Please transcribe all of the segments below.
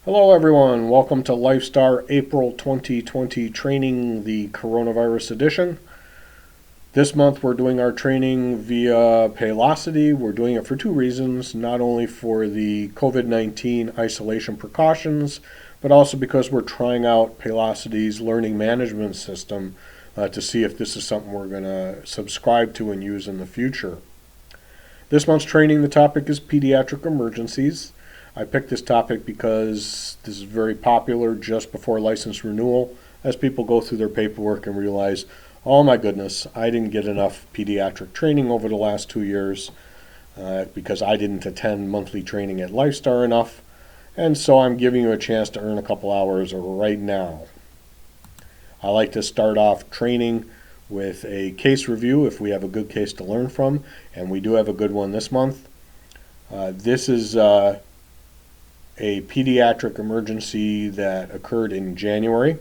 Hello everyone, welcome to LifeStar April 2020 training, the coronavirus edition. This month we're doing our training via Paylocity. We're doing it for two reasons, not only for the COVID-19 isolation precautions, but also because we're trying out Paylocity's learning management system to see if this is something we're going to subscribe to and use in the future. This month's training, the topic is Pediatric Emergencies. I picked this topic because this is very popular just before license renewal as people go through their paperwork and realize, oh my goodness, I didn't get enough pediatric training over the last 2 years because I didn't attend monthly training at LifeStar enough, and so I'm giving you a chance to earn a couple hours right now. I like to start off training with a case review if we have a good case to learn from, and we do have a good one this month. This is a pediatric emergency that occurred in January.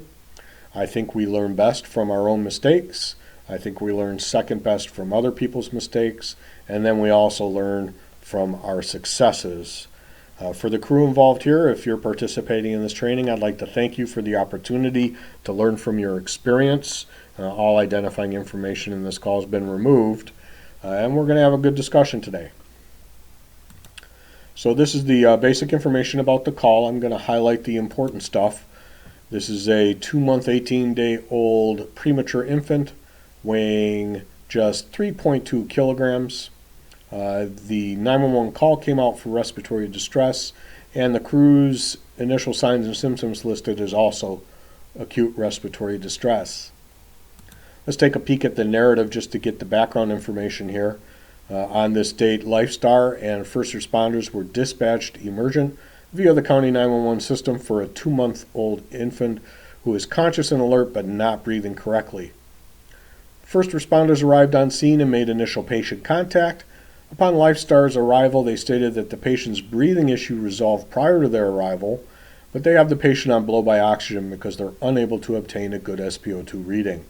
I think we learn best from our own mistakes. I think we learn second best from other people's mistakes, and then we also learn from our successes. For the crew involved here, if you're participating in this training, I'd like to thank you for the opportunity to learn from your experience. All identifying information in this call has been removed, and we're going to have a good discussion today. So this is the basic information about the call. I'm going to highlight the important stuff. This is a 2-month, 18-day-old premature infant weighing just 3.2 kilograms. The 911 call came out for respiratory distress, and the crew's initial signs and symptoms listed as also acute respiratory distress. Let's take a peek at the narrative just to get the background information here. On this date, LifeStar and first responders were dispatched emergent via the county 911 system for a 2-month-old infant who is conscious and alert but not breathing correctly. First responders arrived on scene and made initial patient contact. Upon LifeStar's arrival, they stated that the patient's breathing issue resolved prior to their arrival, but they have the patient on blow-by oxygen because they're unable to obtain a good SpO2 reading.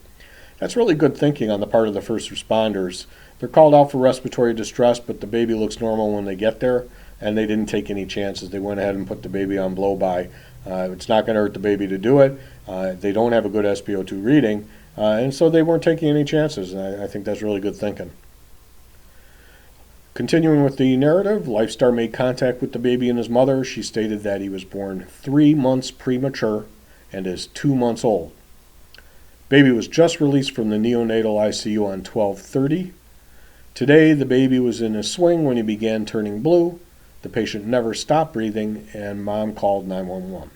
That's really good thinking on the part of the first responders. They're called out for respiratory distress, but the baby looks normal when they get there, and they didn't take any chances. They went ahead and put the baby on blow-by. It's not going to hurt the baby to do it. They don't have a good SpO2 reading, and so they weren't taking any chances. And I think that's really good thinking. Continuing with the narrative, LifeStar made contact with the baby and his mother. She stated that he was born 3 months premature and is 2 months old. Baby was just released from the neonatal ICU on 12/30. Today, the baby was in a swing when he began turning blue. The patient never stopped breathing, and mom called 911.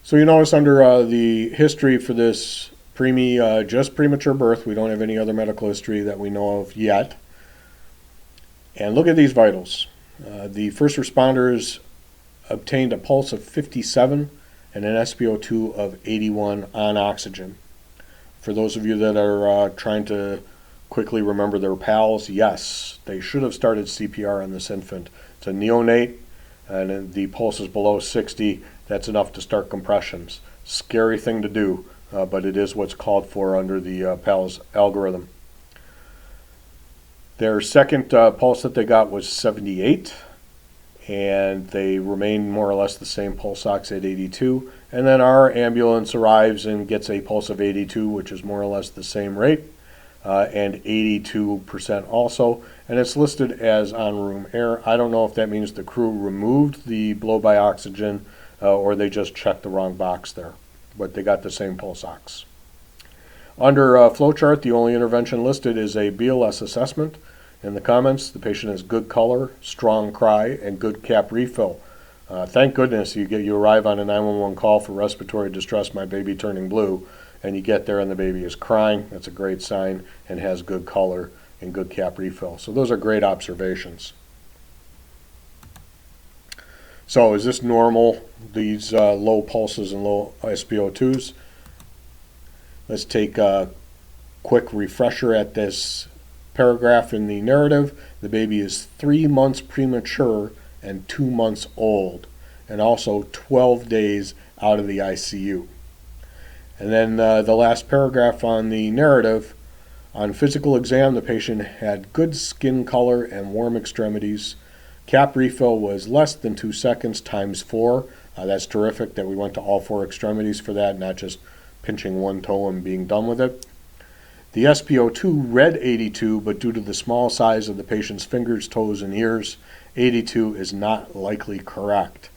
So you notice under the history for this just premature birth, we don't have any other medical history that we know of yet. And look at these vitals. The first responders obtained a pulse of 57 and an SpO2 of 81 on oxygen. For those of you that are trying to quickly remember their PALs, yes, they should have started CPR on this infant. It's a neonate, and the pulse is below 60. That's enough to start compressions. Scary thing to do, but it is what's called for under the PALS algorithm. Their second pulse that they got was 78, and they remained more or less the same pulse ox at 82. And then our ambulance arrives and gets a pulse of 82, which is more or less the same rate, and 82% also. And it's listed as on room air. I don't know if that means the crew removed the blow-by oxygen or they just checked the wrong box there, but they got the same pulse ox. Under flowchart, the only intervention listed is a BLS assessment. In the comments, the patient has good color, strong cry, and good cap refill. Thank goodness you arrive on a 911 call for respiratory distress, my baby turning blue, and you get there and the baby is crying. That's a great sign and has good color and good cap refill. So those are great observations. So is this normal, these low pulses and low SpO2s? Let's take a quick refresher at this paragraph in the narrative. The baby is 3 months premature and 2 months old, and also 12 days out of the ICU. And then the last paragraph on the narrative, on physical exam, the patient had good skin color and warm extremities, Cap refill was less than 2 seconds times 4. That's terrific that we went to all 4 extremities for that, not just pinching one toe and being done with it. The SpO2 read 82, but due to the small size of the patient's fingers, toes, and ears, 82 is not likely correct.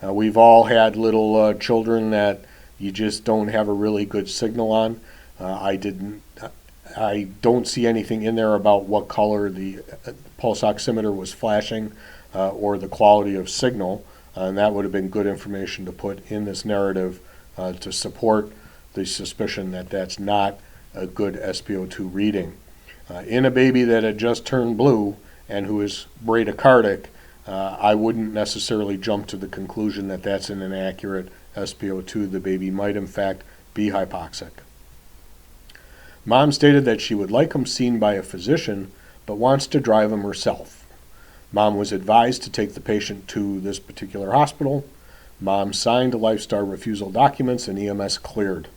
We've all had little children that you just don't have a really good signal on. I don't see anything in there about what color the pulse oximeter was flashing or the quality of signal, and that would have been good information to put in this narrative to support the suspicion that that's not a good SpO2 reading. In a baby that had just turned blue and who is bradycardic, I wouldn't necessarily jump to the conclusion that that's an inaccurate SpO2. The baby might in fact be hypoxic. Mom stated that she would like him seen by a physician, but wants to drive him herself. Mom was advised to take the patient to this particular hospital. Mom signed the Lifestar refusal documents and EMS cleared.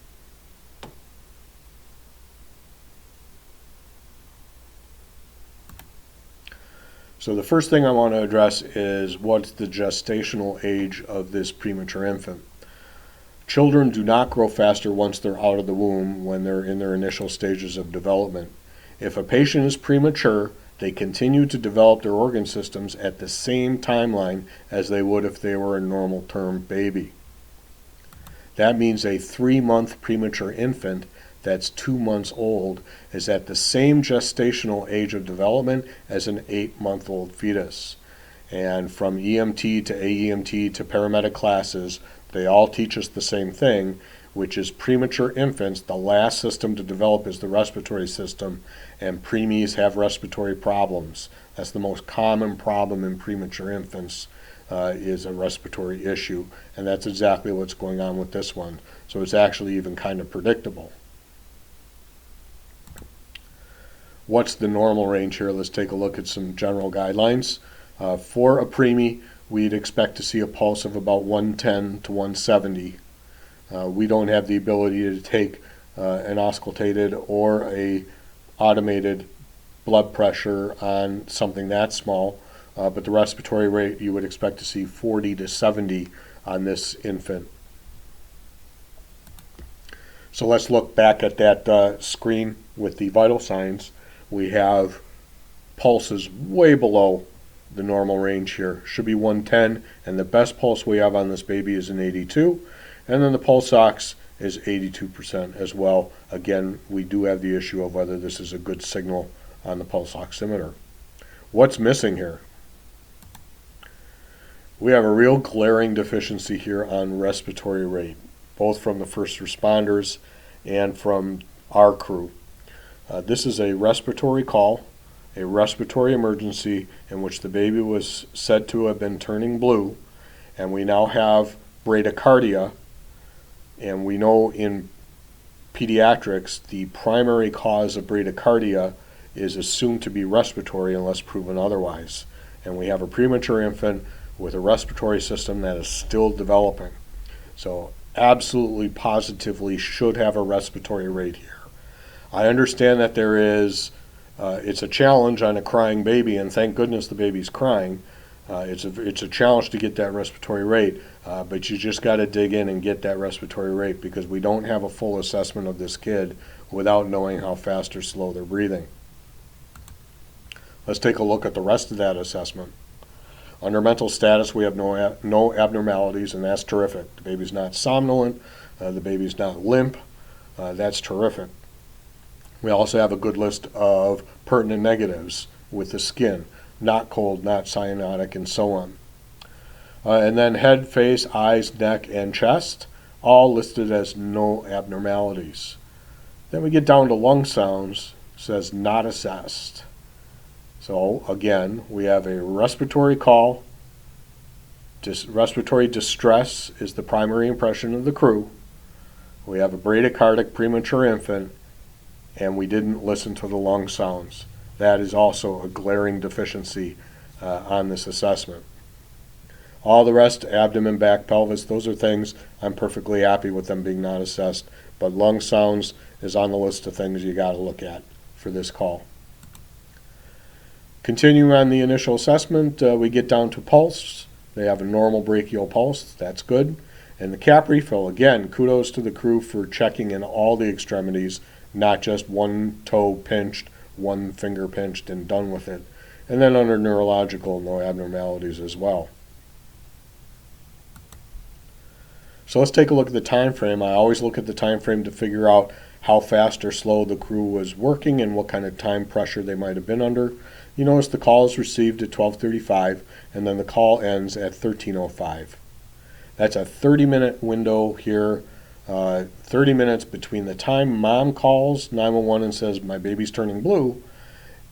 So the first thing I want to address is what's the gestational age of this premature infant. Children do not grow faster once they're out of the womb when they're in their initial stages of development. If a patient is premature, they continue to develop their organ systems at the same timeline as they would if they were a normal term baby. That means a 3-month premature infant that's 2 months old is at the same gestational age of development as an 8-month-old fetus. And from EMT to AEMT to paramedic classes, they all teach us the same thing, which is premature infants, the last system to develop is the respiratory system, and preemies have respiratory problems. That's the most common problem in premature infants, is a respiratory issue, and that's exactly what's going on with this one. So it's actually even kind of predictable. What's the normal range here? Let's take a look at some general guidelines. For a preemie, we'd expect to see a pulse of about 110 to 170. We don't have the ability to take an auscultated or a automated blood pressure on something that small, but the respiratory rate you would expect to see 40 to 70 on this infant. So let's look back at that screen with the vital signs. We have pulses way below the normal range here. Should be 110, and the best pulse we have on this baby is an 82, and then the pulse ox is 82% as well. Again, we do have the issue of whether this is a good signal on the pulse oximeter. What's missing here? We have a real glaring deficiency here on respiratory rate, both from the first responders and from our crew. This is a respiratory call, a respiratory emergency in which the baby was said to have been turning blue, and we now have bradycardia, and we know in pediatrics the primary cause of bradycardia is assumed to be respiratory unless proven otherwise. And we have a premature infant with a respiratory system that is still developing. So absolutely positively should have a respiratory rate here. I understand that there is, it's a challenge on a crying baby, and thank goodness the baby's crying. It's a challenge to get that respiratory rate, but you just got to dig in and get that respiratory rate because we don't have a full assessment of this kid without knowing how fast or slow they're breathing. Let's take a look at the rest of that assessment. Under mental status, we have no abnormalities, and that's terrific. The baby's not somnolent, the baby's not limp, that's terrific. We also have a good list of pertinent negatives with the skin, not cold, not cyanotic, and so on. And then head, face, eyes, neck, and chest, all listed as no abnormalities. Then we get down to lung sounds, says not assessed. So again, we have a respiratory call. Respiratory distress is the primary impression of the crew. We have a bradycardic premature infant, and we didn't listen to the lung sounds. That is also a glaring deficiency on this assessment. All the rest, abdomen, back, pelvis, those are things I'm perfectly happy with them being not assessed, but lung sounds is on the list of things you got to look at for this call. Continuing on the initial assessment, we get down to pulse. They have a normal brachial pulse. That's good. And the cap refill, again, kudos to the crew for checking in all the extremities, not just one toe pinched, one finger pinched, and done with it. And then under neurological, no abnormalities as well. So let's take a look at the time frame. I always look at the time frame to figure out how fast or slow the crew was working and what kind of time pressure they might have been under. You notice the call is received at 12:35 and then the call ends at 13:05. That's a 30-minute window here, 30 minutes between the time mom calls 911 and says, my baby's turning blue,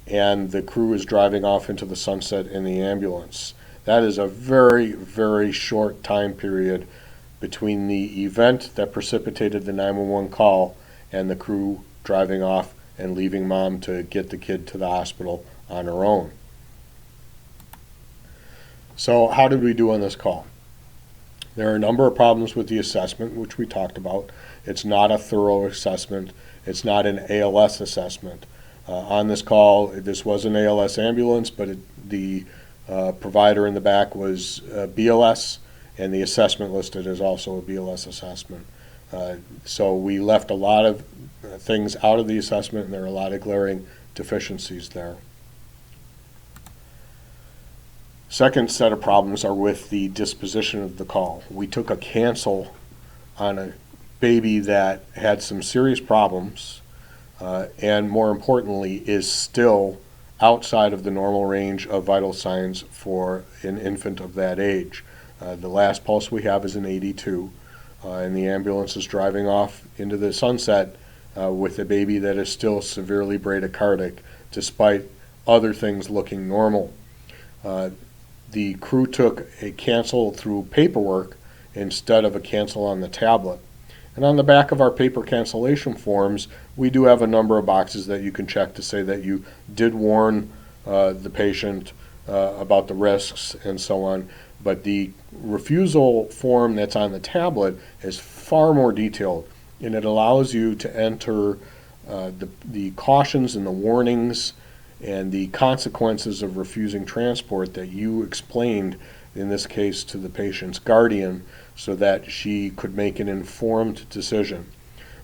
and the crew is driving off into the sunset in the ambulance. That is a very, very short time period between the event that precipitated the 911 call and the crew driving off and leaving mom to get the kid to the hospital on her own. So how did we do on this call? There are a number of problems with the assessment, which we talked about. It's not a thorough assessment. It's not an ALS assessment. On this call, this was an ALS ambulance, but the provider in the back was BLS, and the assessment listed as also a BLS assessment. So we left a lot of things out of the assessment, and there are a lot of glaring deficiencies there. Second set of problems are with the disposition of the call. We took a cancel on a baby that had some serious problems, and more importantly is still outside of the normal range of vital signs for an infant of that age. The last pulse we have is an 82, and the ambulance is driving off into the sunset with a baby that is still severely bradycardic despite other things looking normal. The crew took a cancel through paperwork instead of a cancel on the tablet. And on the back of our paper cancellation forms, we do have a number of boxes that you can check to say that you did warn the patient about the risks and so on. But the refusal form that's on the tablet is far more detailed, and it allows you to enter the cautions and the warnings and the consequences of refusing transport that you explained, in this case to the patient's guardian, so that she could make an informed decision.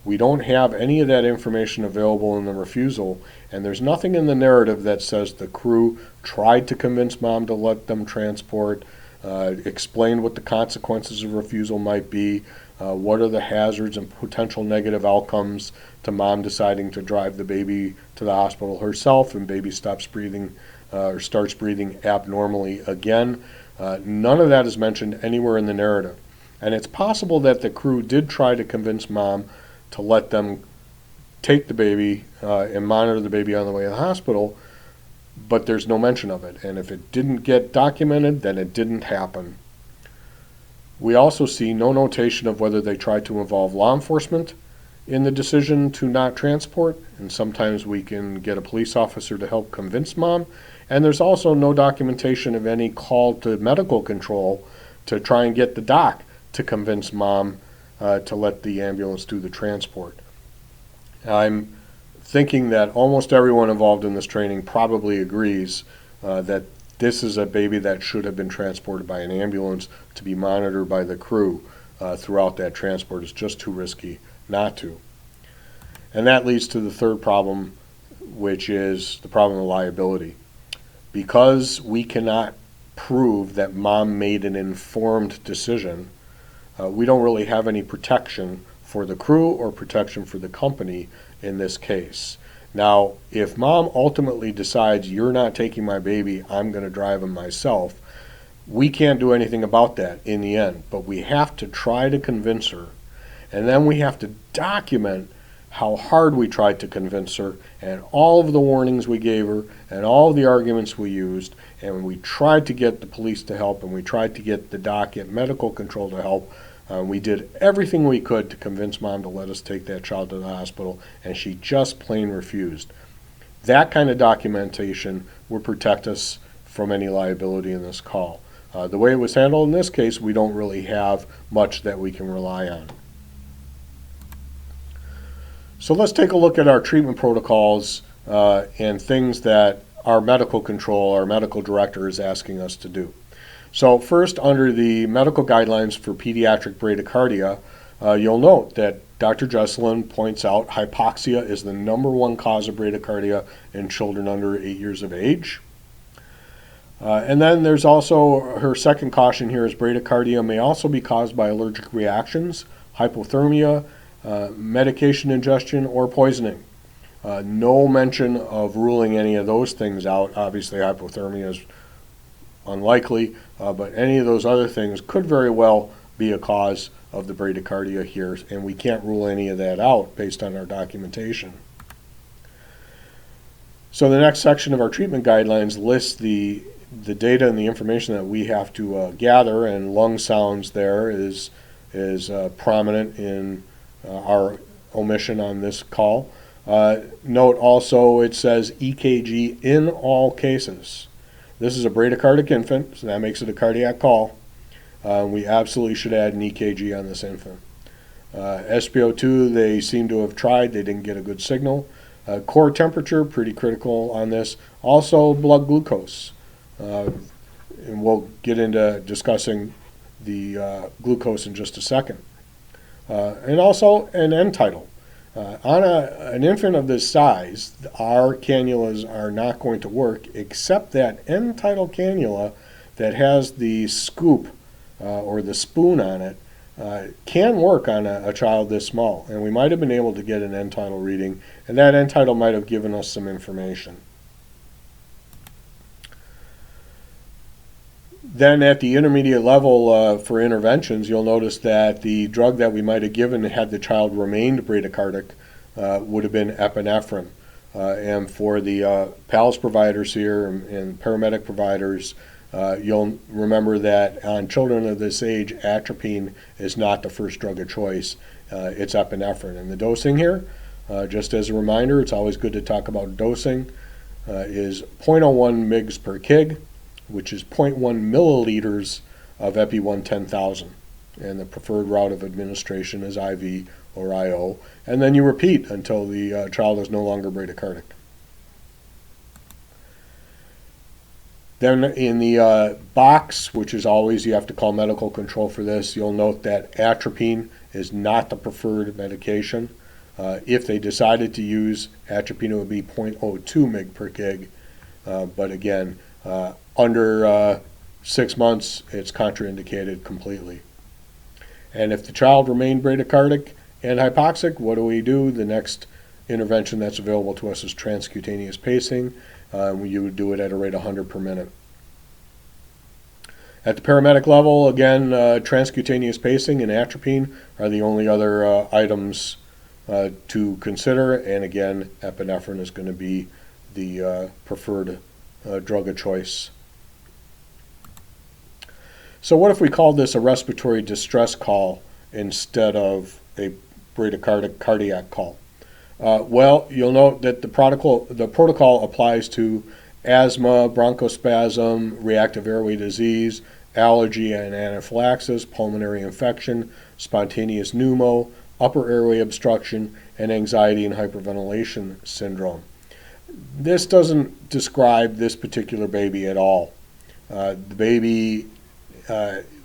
We don't have any of that information available in the refusal, and there's nothing in the narrative that says the crew tried to convince mom to let them transport, explained what the consequences of refusal might be, what are the hazards and potential negative outcomes to mom deciding to drive the baby to the hospital herself and baby stops breathing or starts breathing abnormally again. None of that is mentioned anywhere in the narrative. And it's possible that the crew did try to convince mom to let them take the baby and monitor the baby on the way to the hospital, but there's no mention of it. And if it didn't get documented, then it didn't happen. We also see no notation of whether they tried to involve law enforcement in the decision to not transport, and sometimes we can get a police officer to help convince mom. And there's also no documentation of any call to medical control to try and get the doc to convince mom to let the ambulance do the transport. I'm thinking that almost everyone involved in this training probably agrees that this is a baby that should have been transported by an ambulance to be monitored by the crew throughout that transport. It's just too risky not to. And that leads to the third problem, which is the problem of liability. Because we cannot prove that mom made an informed decision, we don't really have any protection for the crew or protection for the company in this case. Now, if mom ultimately decides, you're not taking my baby, I'm going to drive him myself, we can't do anything about that in the end. But we have to try to convince her, and then we have to document how hard we tried to convince her and all of the warnings we gave her and all of the arguments we used, and we tried to get the police to help, and we tried to get the doc at medical control to help. We did everything we could to convince mom to let us take that child to the hospital, and she just plain refused. That kind of documentation would protect us from any liability in this call. The way it was handled in this case, we don't really have much that we can rely on. So let's take a look at our treatment protocols and things that our medical control, our medical director is asking us to do. So first, under the medical guidelines for pediatric bradycardia, you'll note that Dr. Jesselin points out hypoxia is the #1 cause of bradycardia in children under 8 years of age. And then there's also her second caution here is bradycardia may also be caused by allergic reactions, hypothermia, medication ingestion, or poisoning. No mention of ruling any of those things out. Obviously, hypothermia is unlikely, but any of those other things could very well be a cause of the bradycardia here, and we can't rule any of that out based on our documentation. So the next section of our treatment guidelines lists the data and the information that we have to gather, and lung sounds there is prominent in our omission on this call. Note also it says EKG in all cases. This is a bradycardic infant, so that makes it a cardiac call. We absolutely should add an EKG on this infant. SpO2, they seem to have tried. They didn't get a good signal. Core temperature, pretty critical on this. Also, blood glucose. And we'll get into discussing the glucose in just a second. And also an end tidal. On an infant of this size, our cannulas are not going to work, except that end tidal cannula that has the scoop or the spoon on it can work on a child this small. And we might have been able to get an end tidal reading, and that end tidal might have given us some information. Then at the intermediate level for interventions, you'll notice that the drug that we might have given had the child remained bradycardic would have been epinephrine. And for the PALS providers here and paramedic providers, you'll remember that on children of this age, atropine is not the first drug of choice. It's epinephrine. And the dosing here, just as a reminder, it's always good to talk about dosing, is 0.01 mg per kg, which is 0.1 milliliters of Epi-1 10,000. And the preferred route of administration is IV or IO. And then you repeat until the child is no longer bradycardic. Then in the box, which is always, you have to call medical control for this, you'll note that atropine is not the preferred medication. If they decided to use atropine, it would be 0.02 mg per kg. But again, under 6 months, it's contraindicated completely. And if the child remained bradycardic and hypoxic, what do? The next intervention that's available to us is transcutaneous pacing. You would do it at a rate of 100 per minute. At the paramedic level, again, transcutaneous pacing and atropine are the only other items to consider. And again, epinephrine is going to be the preferred drug of choice. So what if we called this a respiratory distress call instead of a bradycardic cardiac call? Well, you'll note that the protocol applies to asthma, bronchospasm, reactive airway disease, allergy and anaphylaxis, pulmonary infection, spontaneous pneumo, upper airway obstruction, and anxiety and hyperventilation syndrome. This doesn't describe this particular baby at all. The baby,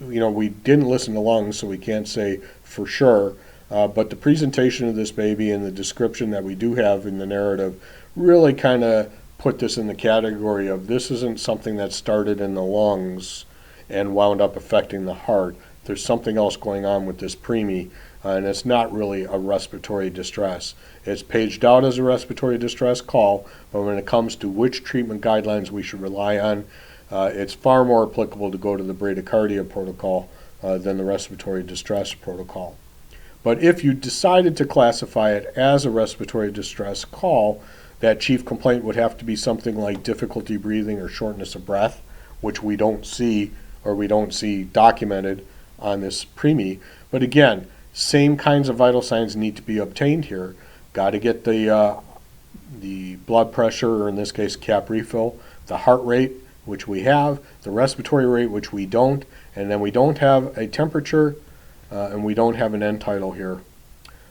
we didn't listen to lungs, so we can't say for sure, but the presentation of this baby and the description that we do have in the narrative really kind of put this in the category of this isn't something that started in the lungs and wound up affecting the heart. There's something else going on with this preemie, and it's not really a respiratory distress. It's paged out as a respiratory distress call, but when it comes to which treatment guidelines we should rely on, it's far more applicable to go to the bradycardia protocol than the respiratory distress protocol. But if you decided to classify it as a respiratory distress call, that chief complaint would have to be something like difficulty breathing or shortness of breath, which we don't see documented on this preemie. But again, same kinds of vital signs need to be obtained here. Got to get the blood pressure, or in this case cap refill, the heart rate, which we have, the respiratory rate, which we don't, and then we don't have a temperature, and we don't have an end tidal here.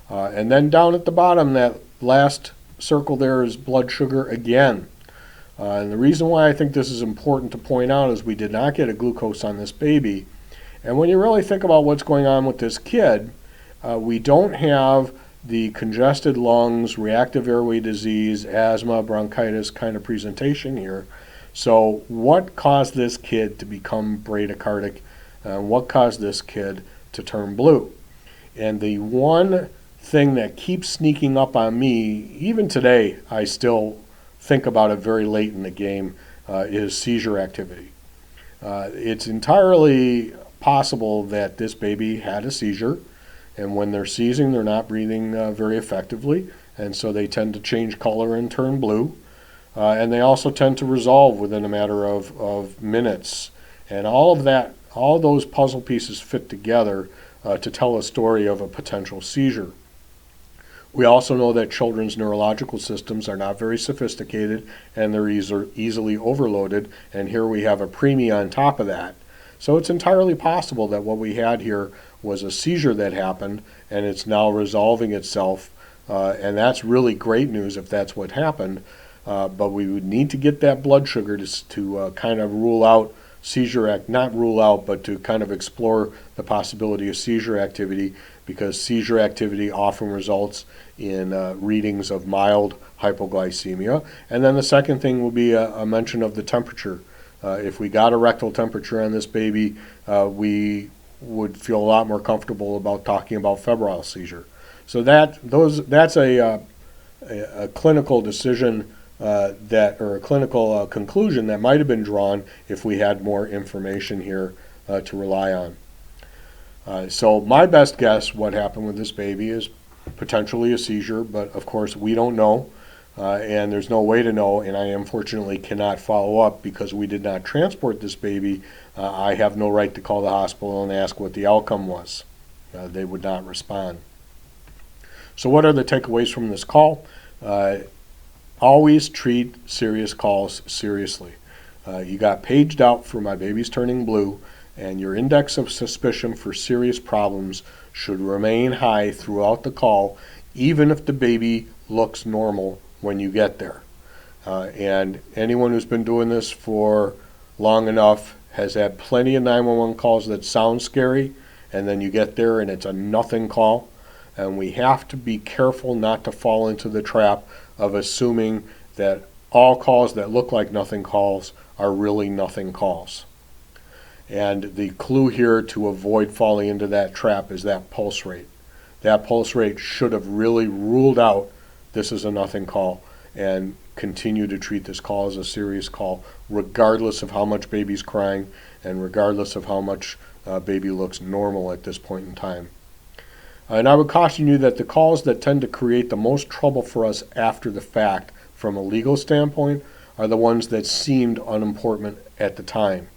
And then down at the bottom, that last circle there is blood sugar again. And the reason why I think this is important to point out is we did not get a glucose on this baby. And when you really think about what's going on with this kid, we don't have the congested lungs, reactive airway disease, asthma, bronchitis kind of presentation here. So what caused this kid to become bradycardic? What caused this kid to turn blue? And the one thing that keeps sneaking up on me, even today, I still think about it very late in the game, is seizure activity. It's entirely possible that this baby had a seizure, and when they're seizing, they're not breathing very effectively, and so they tend to change color and turn blue. And they also tend to resolve within a matter of minutes. And all of that, all those puzzle pieces fit together to tell a story of a potential seizure. We also know that children's neurological systems are not very sophisticated and they're easily overloaded, and here we have a preemie on top of that. So it's entirely possible that what we had here was a seizure that happened and it's now resolving itself, and that's really great news if that's what happened, but we would need to get that blood sugar to kind of rule out seizure not rule out, but to kind of explore the possibility of seizure activity, because seizure activity often results in readings of mild hypoglycemia. And then the second thing will be a mention of the temperature. If we got a rectal temperature on this baby, we would feel a lot more comfortable about talking about febrile seizure. So that's a clinical decision or a clinical conclusion that might have been drawn if we had more information here to rely on. So my best guess what happened with this baby is potentially a seizure, but of course we don't know, and there's no way to know, and I unfortunately cannot follow up because we did not transport this baby. I have no right to call the hospital and ask what the outcome was. They would not respond. So what are the takeaways from this call? Always treat serious calls seriously. You got paged out for my baby's turning blue, and your index of suspicion for serious problems should remain high throughout the call, even if the baby looks normal when you get there. And anyone who's been doing this for long enough has had plenty of 911 calls that sound scary, and then you get there and it's a nothing call. And we have to be careful not to fall into the trap of assuming that all calls that look like nothing calls are really nothing calls. And the clue here to avoid falling into that trap is that pulse rate. That pulse rate should have really ruled out this is a nothing call and continue to treat this call as a serious call, regardless of how much baby's crying and regardless of how much baby looks normal at this point in time. And I would caution you that the calls that tend to create the most trouble for us after the fact from a legal standpoint are the ones that seemed unimportant at the time.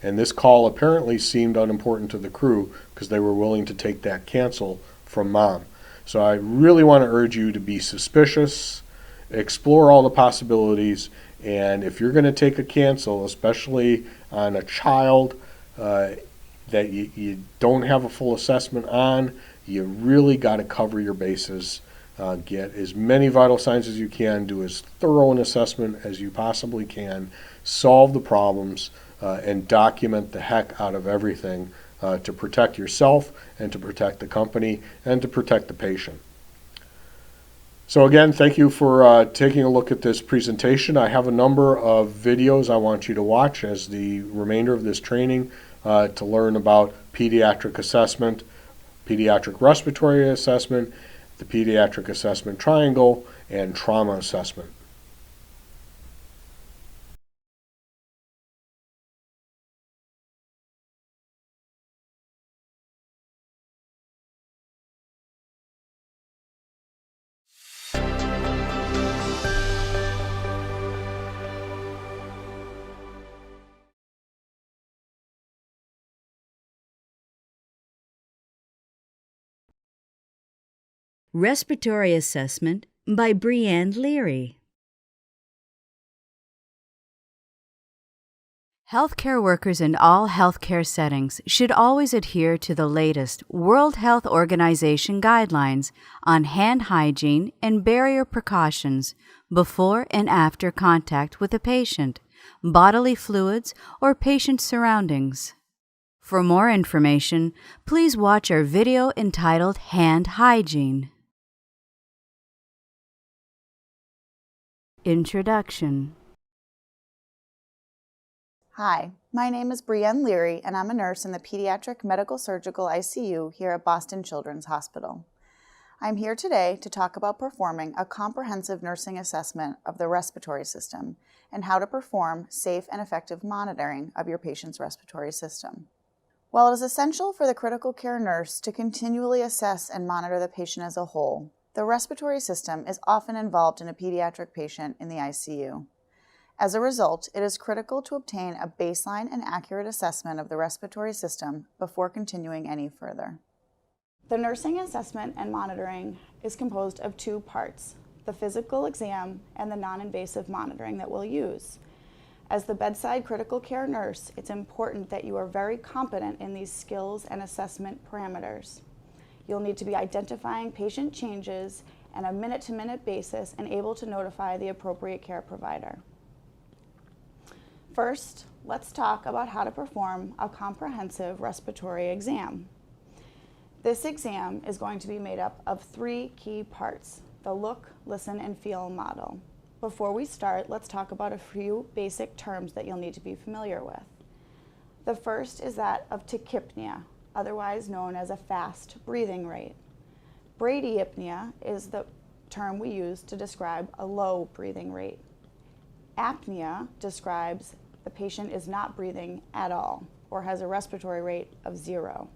And this call apparently seemed unimportant to the crew because they were willing to take that cancel from mom. So I really want to urge you to be suspicious, explore all the possibilities, and if you're going to take a cancel, especially on a child that you don't have a full assessment on, you really got to cover your bases. Get as many vital signs as you can, do as thorough an assessment as you possibly can, solve the problems, and document the heck out of everything to protect yourself and to protect the company and to protect the patient. So again, thank you for taking a look at this presentation. I have a number of videos I want you to watch as the remainder of this training to learn about pediatric assessment, pediatric respiratory assessment, the pediatric assessment triangle, and trauma assessment. Respiratory Assessment by Brianne Leary. Healthcare workers in all healthcare settings should always adhere to the latest World Health Organization guidelines on hand hygiene and barrier precautions before and after contact with a patient, bodily fluids, or patient surroundings. For more information, please watch our video entitled Hand Hygiene. Introduction. Hi, my name is Brienne Leary, and I'm a nurse in the Pediatric Medical Surgical ICU here at Boston Children's Hospital. I'm here today to talk about performing a comprehensive nursing assessment of the respiratory system and how to perform safe and effective monitoring of your patient's respiratory system. While it is essential for the critical care nurse to continually assess and monitor the patient as a whole, the respiratory system is often involved in a pediatric patient in the ICU. As a result, it is critical to obtain a baseline and accurate assessment of the respiratory system before continuing any further. The nursing assessment and monitoring is composed of two parts, the physical exam and the non-invasive monitoring that we'll use. As the bedside critical care nurse, it's important that you are very competent in these skills and assessment parameters. You'll need to be identifying patient changes on a minute-to-minute basis and able to notify the appropriate care provider. First, let's talk about how to perform a comprehensive respiratory exam. This exam is going to be made up of three key parts, the look, listen, and feel model. Before we start, let's talk about a few basic terms that you'll need to be familiar with. The first is that of tachypnea, otherwise known as a fast breathing rate. Bradyapnea is the term we use to describe a low breathing rate. Apnea describes the patient is not breathing at all or has a respiratory rate of 0.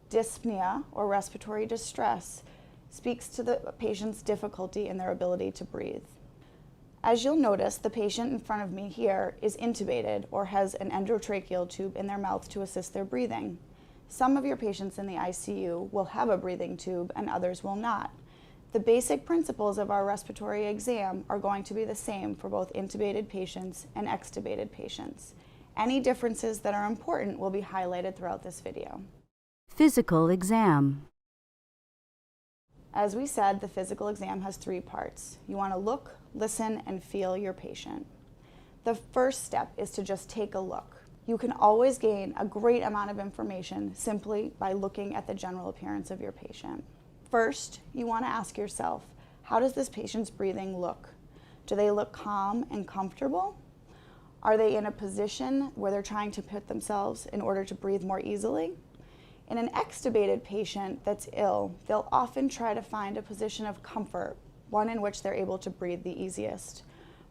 Dyspnea, or respiratory distress, speaks to the patient's difficulty in their ability to breathe. As you'll notice, the patient in front of me here is intubated or has an endotracheal tube in their mouth to assist their breathing. Some of your patients in the ICU will have a breathing tube and others will not. The basic principles of our respiratory exam are going to be the same for both intubated patients and extubated patients. Any differences that are important will be highlighted throughout this video. Physical exam. As we said, the physical exam has three parts. You want to look, listen, and feel your patient. The first step is to just take a look. You can always gain a great amount of information simply by looking at the general appearance of your patient. First, you want to ask yourself, how does this patient's breathing look? Do they look calm and comfortable? Are they in a position where they're trying to put themselves in order to breathe more easily? In an extubated patient that's ill, they'll often try to find a position of comfort, one in which they're able to breathe the easiest.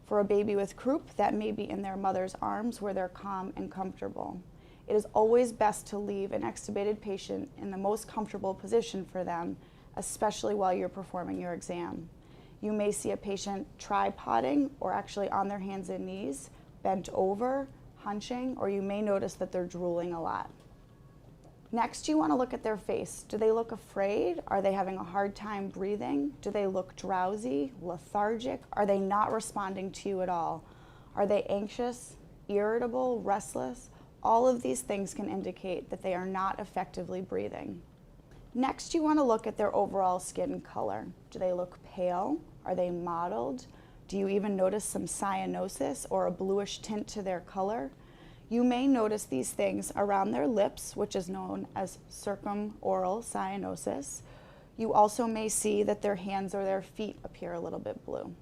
For a baby with croup, that may be in their mother's arms where they're calm and comfortable. It is always best to leave an extubated patient in the most comfortable position for them, especially while you're performing your exam. You may see a patient tripoding or actually on their hands and knees, bent over, hunching, or you may notice that they're drooling a lot. Next, you want to look at their face. Do they look afraid? Are they having a hard time breathing? Do they look drowsy, lethargic? Are they not responding to you at all? Are they anxious, irritable, restless? All of these things can indicate that they are not effectively breathing. Next, you want to look at their overall skin color. Do they look pale? Are they mottled? Do you even notice some cyanosis or a bluish tint to their color? You may notice these things around their lips, which is known as circumoral cyanosis. You also may see that their hands or their feet appear a little bit blue.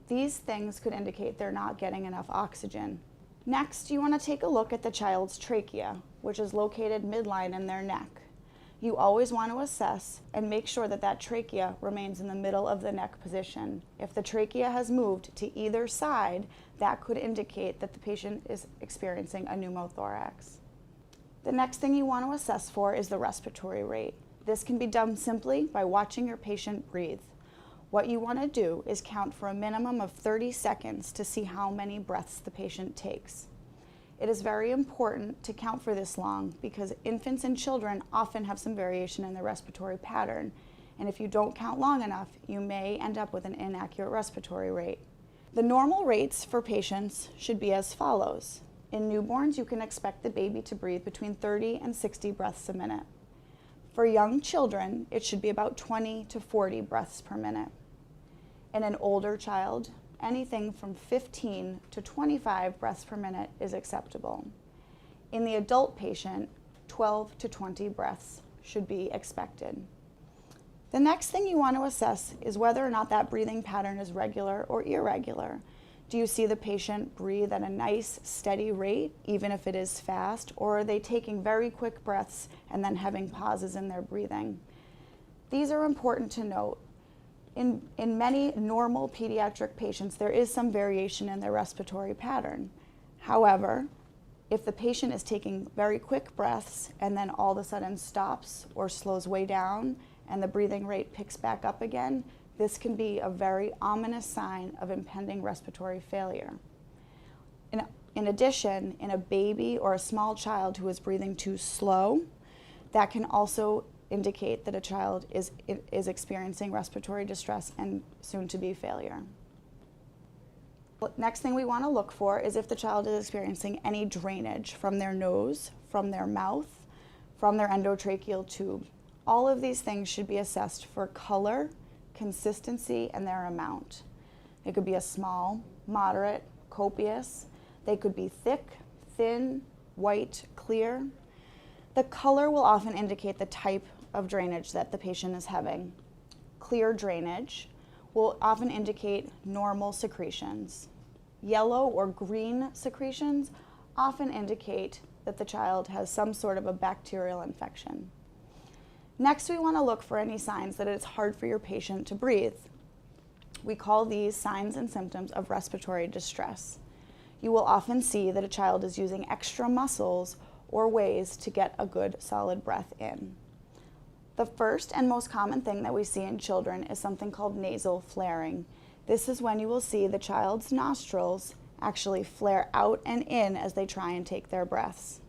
These things could indicate they're not getting enough oxygen. Next, you want to take a look at the child's trachea, which is located midline in their neck. You always want to assess and make sure that that trachea remains in the middle of the neck position. If the trachea has moved to either side, that could indicate that the patient is experiencing a pneumothorax. The next thing you want to assess for is the respiratory rate. This can be done simply by watching your patient breathe. What you want to do is count for a minimum of 30 seconds to see how many breaths the patient takes. It is very important to count for this long because infants and children often have some variation in their respiratory pattern, and if you don't count long enough, you may end up with an inaccurate respiratory rate. The normal rates for patients should be as follows. In newborns, you can expect the baby to breathe between 30 and 60 breaths a minute. For young children, it should be about 20 to 40 breaths per minute. In an older child, anything from 15 to 25 breaths per minute is acceptable. In the adult patient, 12 to 20 breaths should be expected. The next thing you want to assess is whether or not that breathing pattern is regular or irregular. Do you see the patient breathe at a nice, steady rate, even if it is fast, or are they taking very quick breaths and then having pauses in their breathing? These are important to note. In many normal pediatric patients, there is some variation in their respiratory pattern. However, if the patient is taking very quick breaths and then all of a sudden stops or slows way down and the breathing rate picks back up again, this can be a very ominous sign of impending respiratory failure. In addition, in a baby or a small child who is breathing too slow, that can also indicate that a child is experiencing respiratory distress and soon-to-be failure. Next thing we want to look for is if the child is experiencing any drainage from their nose, from their mouth, from their endotracheal tube. All of these things should be assessed for color, consistency, and their amount. It could be a small, moderate, copious. They could be thick, thin, white, clear. The color will often indicate the type of drainage that the patient is having. Clear drainage will often indicate normal secretions. Yellow or green secretions often indicate that the child has some sort of a bacterial infection. Next, we want to look for any signs that it's hard for your patient to breathe. We call these signs and symptoms of respiratory distress. You will often see that a child is using extra muscles or ways to get a good solid breath in. The first and most common thing that we see in children is something called nasal flaring. This is when you will see the child's nostrils actually flare out and in as they try and take their breaths.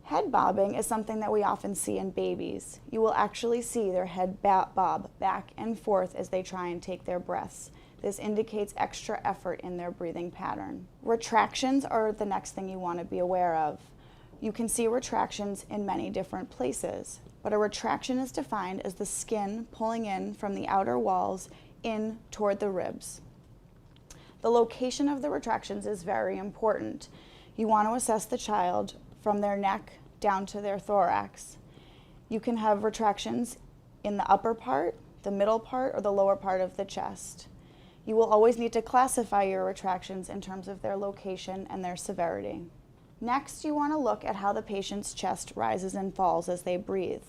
Head bobbing is something that we often see in babies. You will actually see their head bob back and forth as they try and take their breaths. This indicates extra effort in their breathing pattern. Retractions are the next thing you want to be aware of. You can see retractions in many different places, but a retraction is defined as the skin pulling in from the outer walls in toward the ribs. The location of the retractions is very important. You want to assess the child from their neck down to their thorax. You can have retractions in the upper part, the middle part, or the lower part of the chest. You will always need to classify your retractions in terms of their location and their severity. Next, you want to look at how the patient's chest rises and falls as they breathe.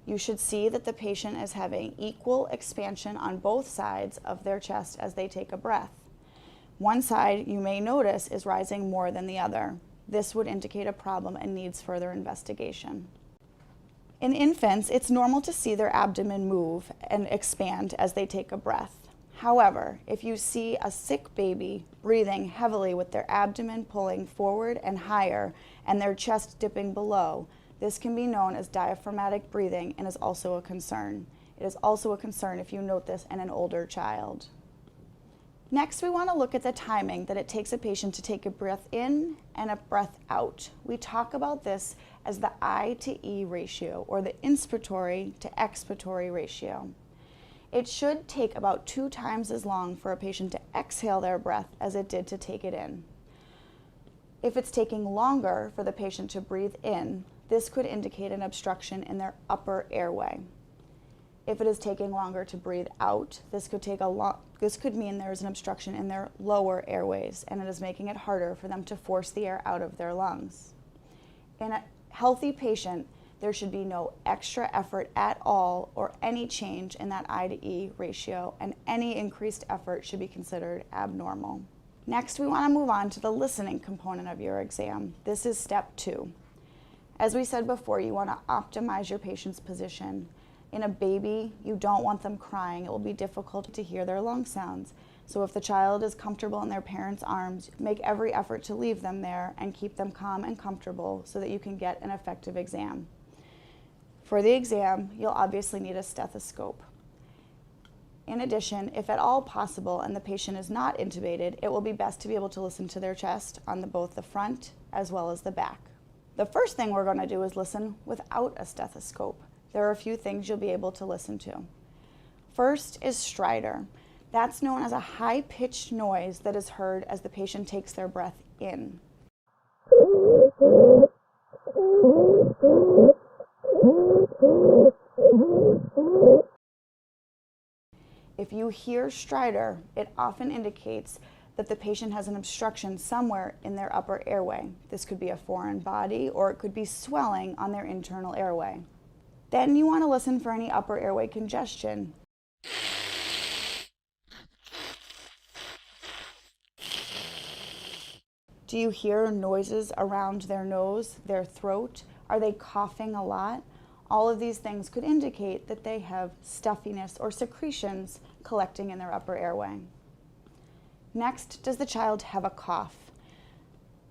You should see that the patient is having equal expansion on both sides of their chest as they take a breath. One side, you may notice, is rising more than the other. This would indicate a problem and needs further investigation. In infants, it's normal to see their abdomen move and expand as they take a breath. However, if you see a sick baby breathing heavily with their abdomen pulling forward and higher and their chest dipping below, this can be known as diaphragmatic breathing and is also a concern. It is also a concern if you note this in an older child. Next, we want to look at the timing that it takes a patient to take a breath in and a breath out. We talk about this as the I to E ratio, or the inspiratory to expiratory ratio. It should take about 2 times as long for a patient to exhale their breath as it did to take it in. If it's taking longer for the patient to breathe in, this could indicate an obstruction in their upper airway. If it is taking longer to breathe out, this could mean there is an obstruction in their lower airways, and it is making it harder for them to force the air out of their lungs. In a healthy patient, there should be no extra effort at all or any change in that I to E ratio, and any increased effort should be considered abnormal. Next, we want to move on to the listening component of your exam. This is step 2. As we said before, you want to optimize your patient's position. In a baby, you don't want them crying. It will be difficult to hear their lung sounds. So if the child is comfortable in their parents' arms, make every effort to leave them there and keep them calm and comfortable so that you can get an effective exam. For the exam, you'll obviously need a stethoscope. In addition, if at all possible and the patient is not intubated, it will be best to be able to listen to their chest on both the front as well as the back. The first thing we're going to do is listen without a stethoscope. There are a few things you'll be able to listen to. First is stridor. That's known as a high-pitched noise that is heard as the patient takes their breath in. If you hear stridor, it often indicates that the patient has an obstruction somewhere in their upper airway. This could be a foreign body or it could be swelling on their internal airway. Then you want to listen for any upper airway congestion. Do you hear noises around their nose, their throat? Are they coughing a lot? All of these things could indicate that they have stuffiness or secretions collecting in their upper airway. Next, does the child have a cough?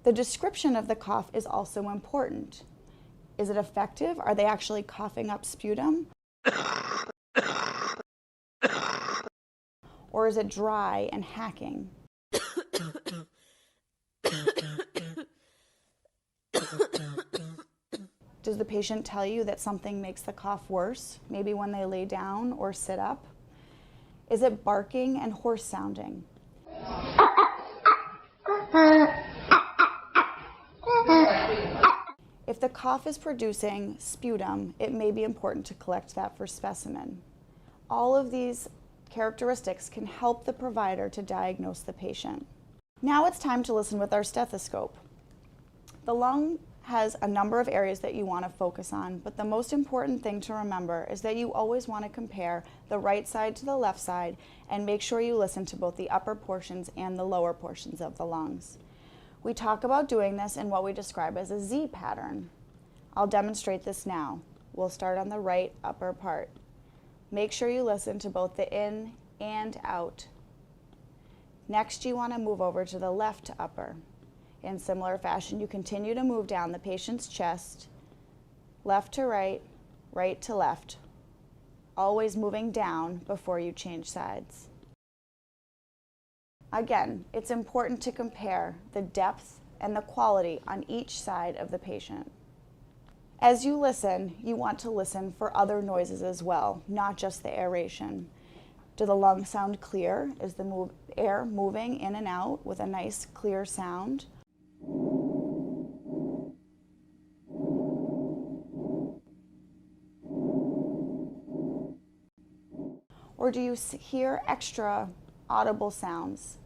The description of the cough is also important. Is it effective? Are they actually coughing up sputum? Or is it dry and hacking? Does the patient tell you that something makes the cough worse, maybe when they lay down or sit up? Is it barking and hoarse sounding? If the cough is producing sputum, it may be important to collect that for specimen. All of these characteristics can help the provider to diagnose the patient. Now it's time to listen with our stethoscope. The lung has a number of areas that you want to focus on, but the most important thing to remember is that you always want to compare the right side to the left side and make sure you listen to both the upper portions and the lower portions of the lungs. We talk about doing this in what we describe as a Z pattern. I'll demonstrate this now. We'll start on the right upper part. Make sure you listen to both the in and out. Next, you want to move over to the left upper. In similar fashion, you continue to move down the patient's chest, left to right, right to left, always moving down before you change sides. Again, it's important to compare the depth and the quality on each side of the patient. As you listen, you want to listen for other noises as well, not just the aeration. Do the lungs sound clear? Is the air moving in and out with a nice clear sound? Or do you hear extra audible sounds?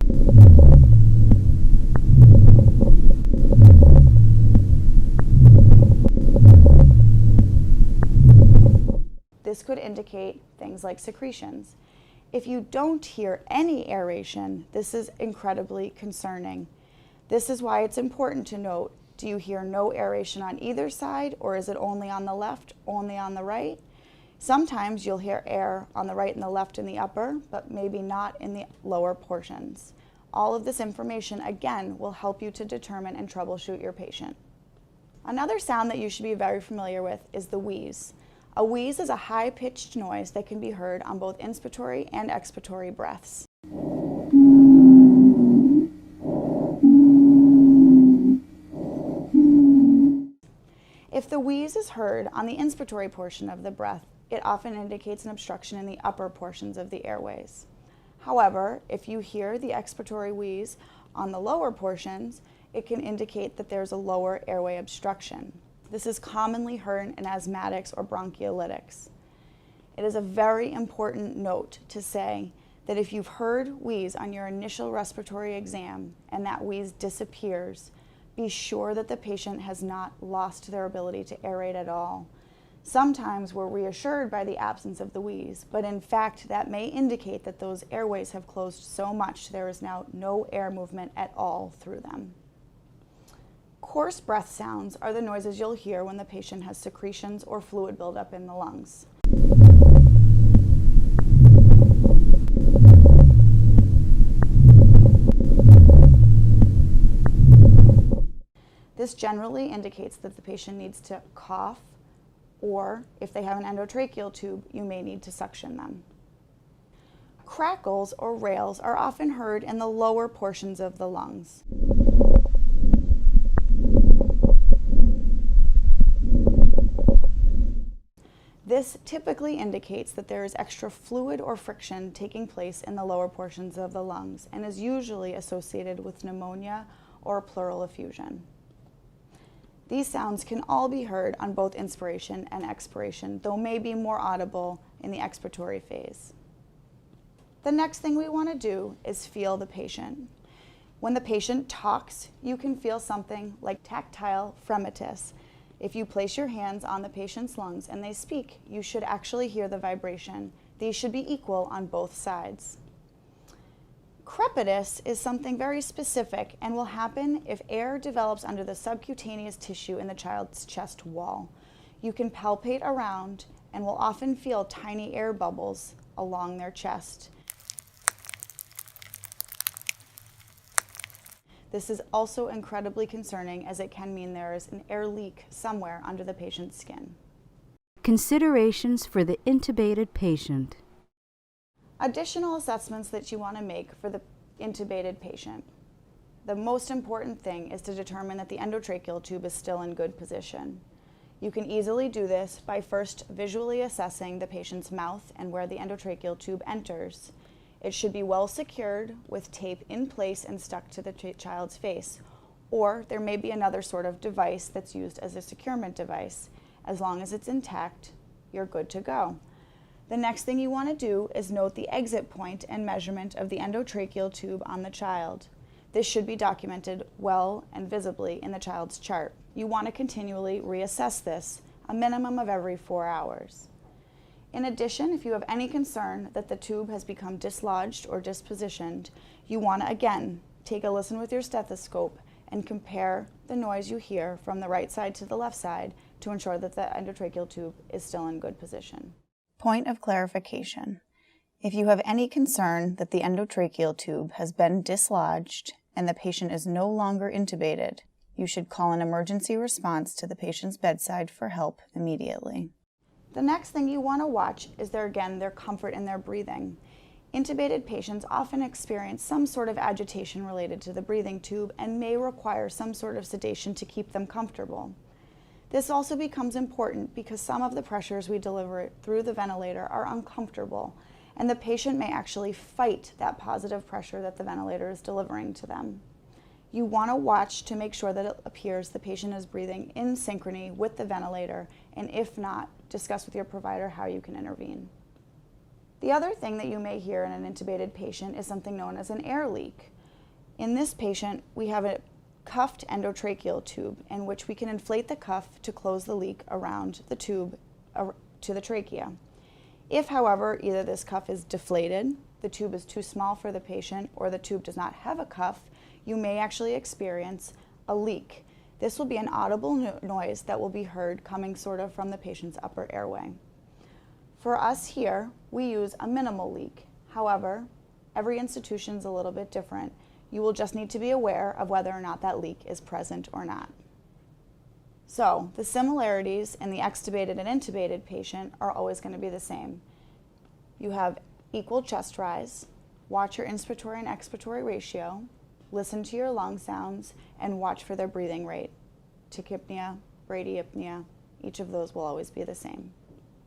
This could indicate things like secretions. If you don't hear any aeration, this is incredibly concerning. This is why it's important to note, do you hear no aeration on either side, or is it only on the left, only on the right? Sometimes you'll hear air on the right and the left in the upper, but maybe not in the lower portions. All of this information, again, will help you to determine and troubleshoot your patient. Another sound that you should be very familiar with is the wheeze. A wheeze is a high-pitched noise that can be heard on both inspiratory and expiratory breaths. If the wheeze is heard on the inspiratory portion of the breath, it often indicates an obstruction in the upper portions of the airways. However, if you hear the expiratory wheeze on the lower portions, it can indicate that there's a lower airway obstruction. This is commonly heard in asthmatics or bronchiolitics. It is a very important note to say that if you've heard wheeze on your initial respiratory exam and that wheeze disappears, be sure that the patient has not lost their ability to aerate at all. Sometimes we're reassured by the absence of the wheeze, but in fact that may indicate that those airways have closed so much there is now no air movement at all through them. Coarse breath sounds are the noises you'll hear when the patient has secretions or fluid buildup in the lungs. This generally indicates that the patient needs to cough, or if they have an endotracheal tube, you may need to suction them. Crackles or rails are often heard in the lower portions of the lungs. This typically indicates that there is extra fluid or friction taking place in the lower portions of the lungs and is usually associated with pneumonia or pleural effusion. These sounds can all be heard on both inspiration and expiration, though may be more audible in the expiratory phase. The next thing we want to do is feel the patient. When the patient talks, you can feel something like tactile fremitus. If you place your hands on the patient's lungs and they speak, you should actually hear the vibration. These should be equal on both sides. Crepitus is something very specific and will happen if air develops under the subcutaneous tissue in the child's chest wall. You can palpate around and will often feel tiny air bubbles along their chest. This is also incredibly concerning as it can mean there is an air leak somewhere under the patient's skin. Considerations for the intubated patient. Additional assessments that you want to make for the intubated patient. The most important thing is to determine that the endotracheal tube is still in good position. You can easily do this by first visually assessing the patient's mouth and where the endotracheal tube enters. It should be well secured with tape in place and stuck to the child's face, or there may be another sort of device that's used as a securement device. As long as it's intact, you're good to go. The next thing you want to do is note the exit point and measurement of the endotracheal tube on the child. This should be documented well and visibly in the child's chart. You want to continually reassess this, a minimum of every 4 hours. In addition, if you have any concern that the tube has become dislodged or dispositioned, you want to again take a listen with your stethoscope and compare the noise you hear from the right side to the left side to ensure that the endotracheal tube is still in good position. Point of clarification. If you have any concern that the endotracheal tube has been dislodged and the patient is no longer intubated, you should call an emergency response to the patient's bedside for help immediately. The next thing you want to watch is their comfort in their breathing. Intubated patients often experience some sort of agitation related to the breathing tube and may require some sort of sedation to keep them comfortable. This also becomes important because some of the pressures we deliver through the ventilator are uncomfortable, and the patient may actually fight that positive pressure that the ventilator is delivering to them. You want to watch to make sure that it appears the patient is breathing in synchrony with the ventilator, and if not, discuss with your provider how you can intervene. The other thing that you may hear in an intubated patient is something known as an air leak. In this patient, we have a cuffed endotracheal tube in which we can inflate the cuff to close the leak around the tube to the trachea. If, however, either this cuff is deflated, the tube is too small for the patient, or the tube does not have a cuff, you may actually experience a leak. This will be an audible noise that will be heard coming sort of from the patient's upper airway. For us here, we use a minimal leak. However, every institution is a little bit different. You will just need to be aware of whether or not that leak is present or not. So, the similarities in the extubated and intubated patient are always going to be the same. You have equal chest rise, watch your inspiratory and expiratory ratio, listen to your lung sounds, and watch for their breathing rate. Tachypnea, bradyapnea, each of those will always be the same.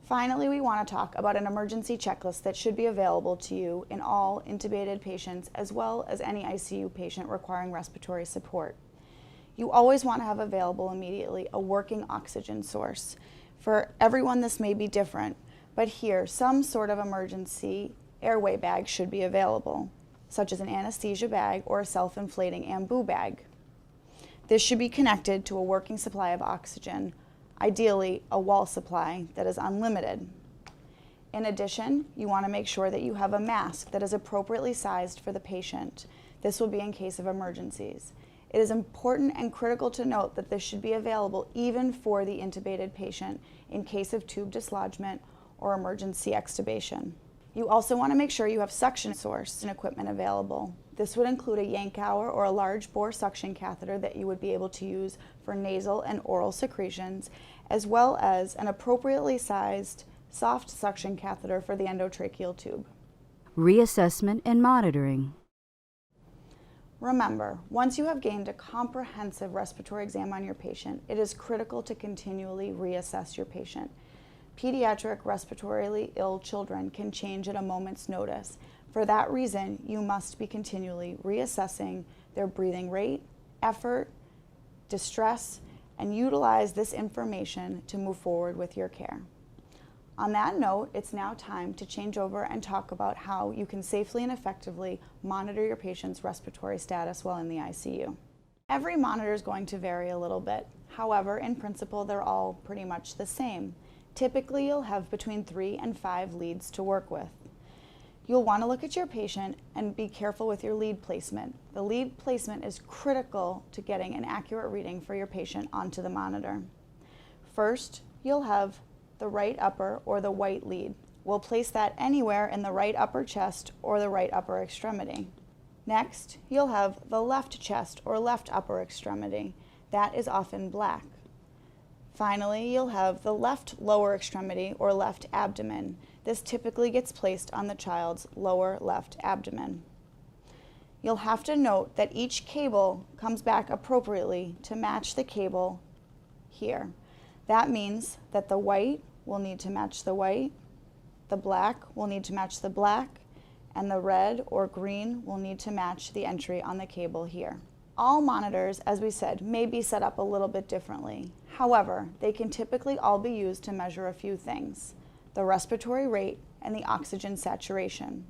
Finally, we want to talk about an emergency checklist that should be available to you in all intubated patients as well as any ICU patient requiring respiratory support. You always want to have available immediately a working oxygen source. For everyone, this may be different, but here, some sort of emergency airway bag should be available, such as an anesthesia bag or a self-inflating ambu bag. This should be connected to a working supply of oxygen, ideally a wall supply that is unlimited. In addition, you want to make sure that you have a mask that is appropriately sized for the patient. This will be in case of emergencies. It is important and critical to note that this should be available even for the intubated patient in case of tube dislodgement or emergency extubation. You also want to make sure you have suction source and equipment available. This would include a Yankauer or a large bore suction catheter that you would be able to use for nasal and oral secretions, as well as an appropriately sized soft suction catheter for the endotracheal tube. reassessment and monitoring. Remember, once you have gained a comprehensive respiratory exam on your patient, it is critical to continually reassess your patient. Pediatric respiratorily ill children can change at a moment's notice. For that reason, you must be continually reassessing their breathing rate, effort, distress, and utilize this information to move forward with your care. On that note, it's now time to change over and talk about how you can safely and effectively monitor your patient's respiratory status while in the ICU. Every monitor is going to vary a little bit. However, in principle, they're all pretty much the same. Typically, you'll have between 3 and 5 leads to work with. You'll want to look at your patient and be careful with your lead placement. The lead placement is critical to getting an accurate reading for your patient onto the monitor. First, you'll have the right upper or the white lead. We'll place that anywhere in the right upper chest or the right upper extremity. Next, you'll have the left chest or left upper extremity. That is often black. Finally, you'll have the left lower extremity or left abdomen. This typically gets placed on the child's lower left abdomen. You'll have to note that each cable comes back appropriately to match the cable here. That means that the white will need to match the white, the black will need to match the black, and the red or green will need to match the entry on the cable here. All monitors, as we said, may be set up a little bit differently. However, they can typically all be used to measure a few things: the respiratory rate and the oxygen saturation.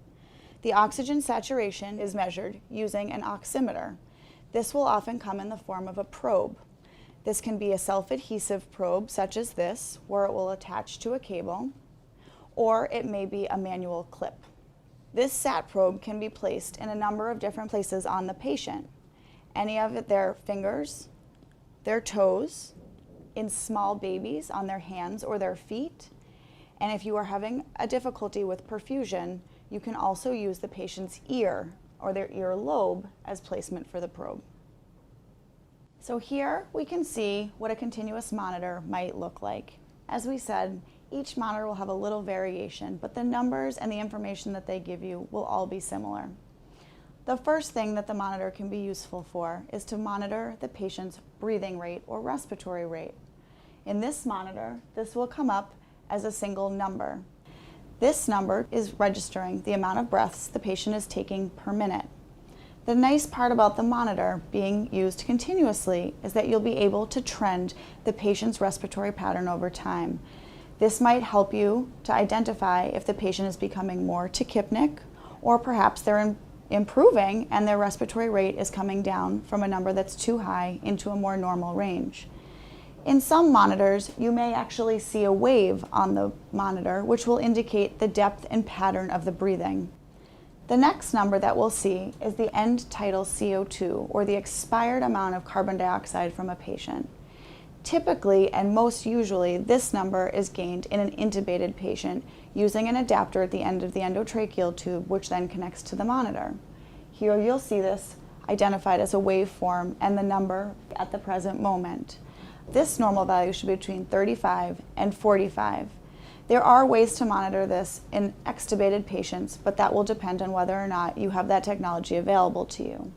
The oxygen saturation is measured using an oximeter. This will often come in the form of a probe. This can be a self-adhesive probe, such as this, where it will attach to a cable, or it may be a manual clip. This SAT probe can be placed in a number of different places on the patient. Any of their fingers, their toes, in small babies on their hands or their feet. And if you are having a difficulty with perfusion, you can also use the patient's ear or their ear lobe as placement for the probe. So here we can see what a continuous monitor might look like. As we said, each monitor will have a little variation, but the numbers and the information that they give you will all be similar. The first thing that the monitor can be useful for is to monitor the patient's breathing rate or respiratory rate. In this monitor, this will come up as a single number. This number is registering the amount of breaths the patient is taking per minute. The nice part about the monitor being used continuously is that you'll be able to trend the patient's respiratory pattern over time. This might help you to identify if the patient is becoming more tachypnic, or perhaps they're improving and their respiratory rate is coming down from a number that's too high into a more normal range. In some monitors, you may actually see a wave on the monitor, which will indicate the depth and pattern of the breathing. The next number that we'll see is the end-tidal CO2, or the expired amount of carbon dioxide from a patient. Typically, and most usually, this number is gained in an intubated patient using an adapter at the end of the endotracheal tube, which then connects to the monitor. Here you'll see this identified as a waveform and the number at the present moment. This normal value should be between 35 and 45. There are ways to monitor this in extubated patients, but that will depend on whether or not you have that technology available to you.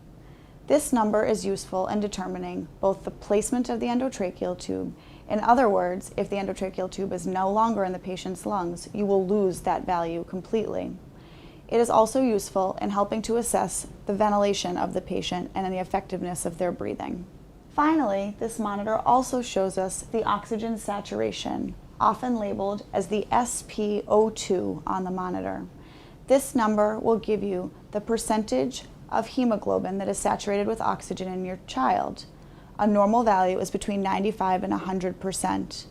This number is useful in determining both the placement of the endotracheal tube. In other words, if the endotracheal tube is no longer in the patient's lungs, you will lose that value completely. It is also useful in helping to assess the ventilation of the patient and the effectiveness of their breathing. Finally, this monitor also shows us the oxygen saturation, often labeled as the SpO2 on the monitor. This number will give you the percentage of hemoglobin that is saturated with oxygen in your child. A normal value is between 95 and 100%.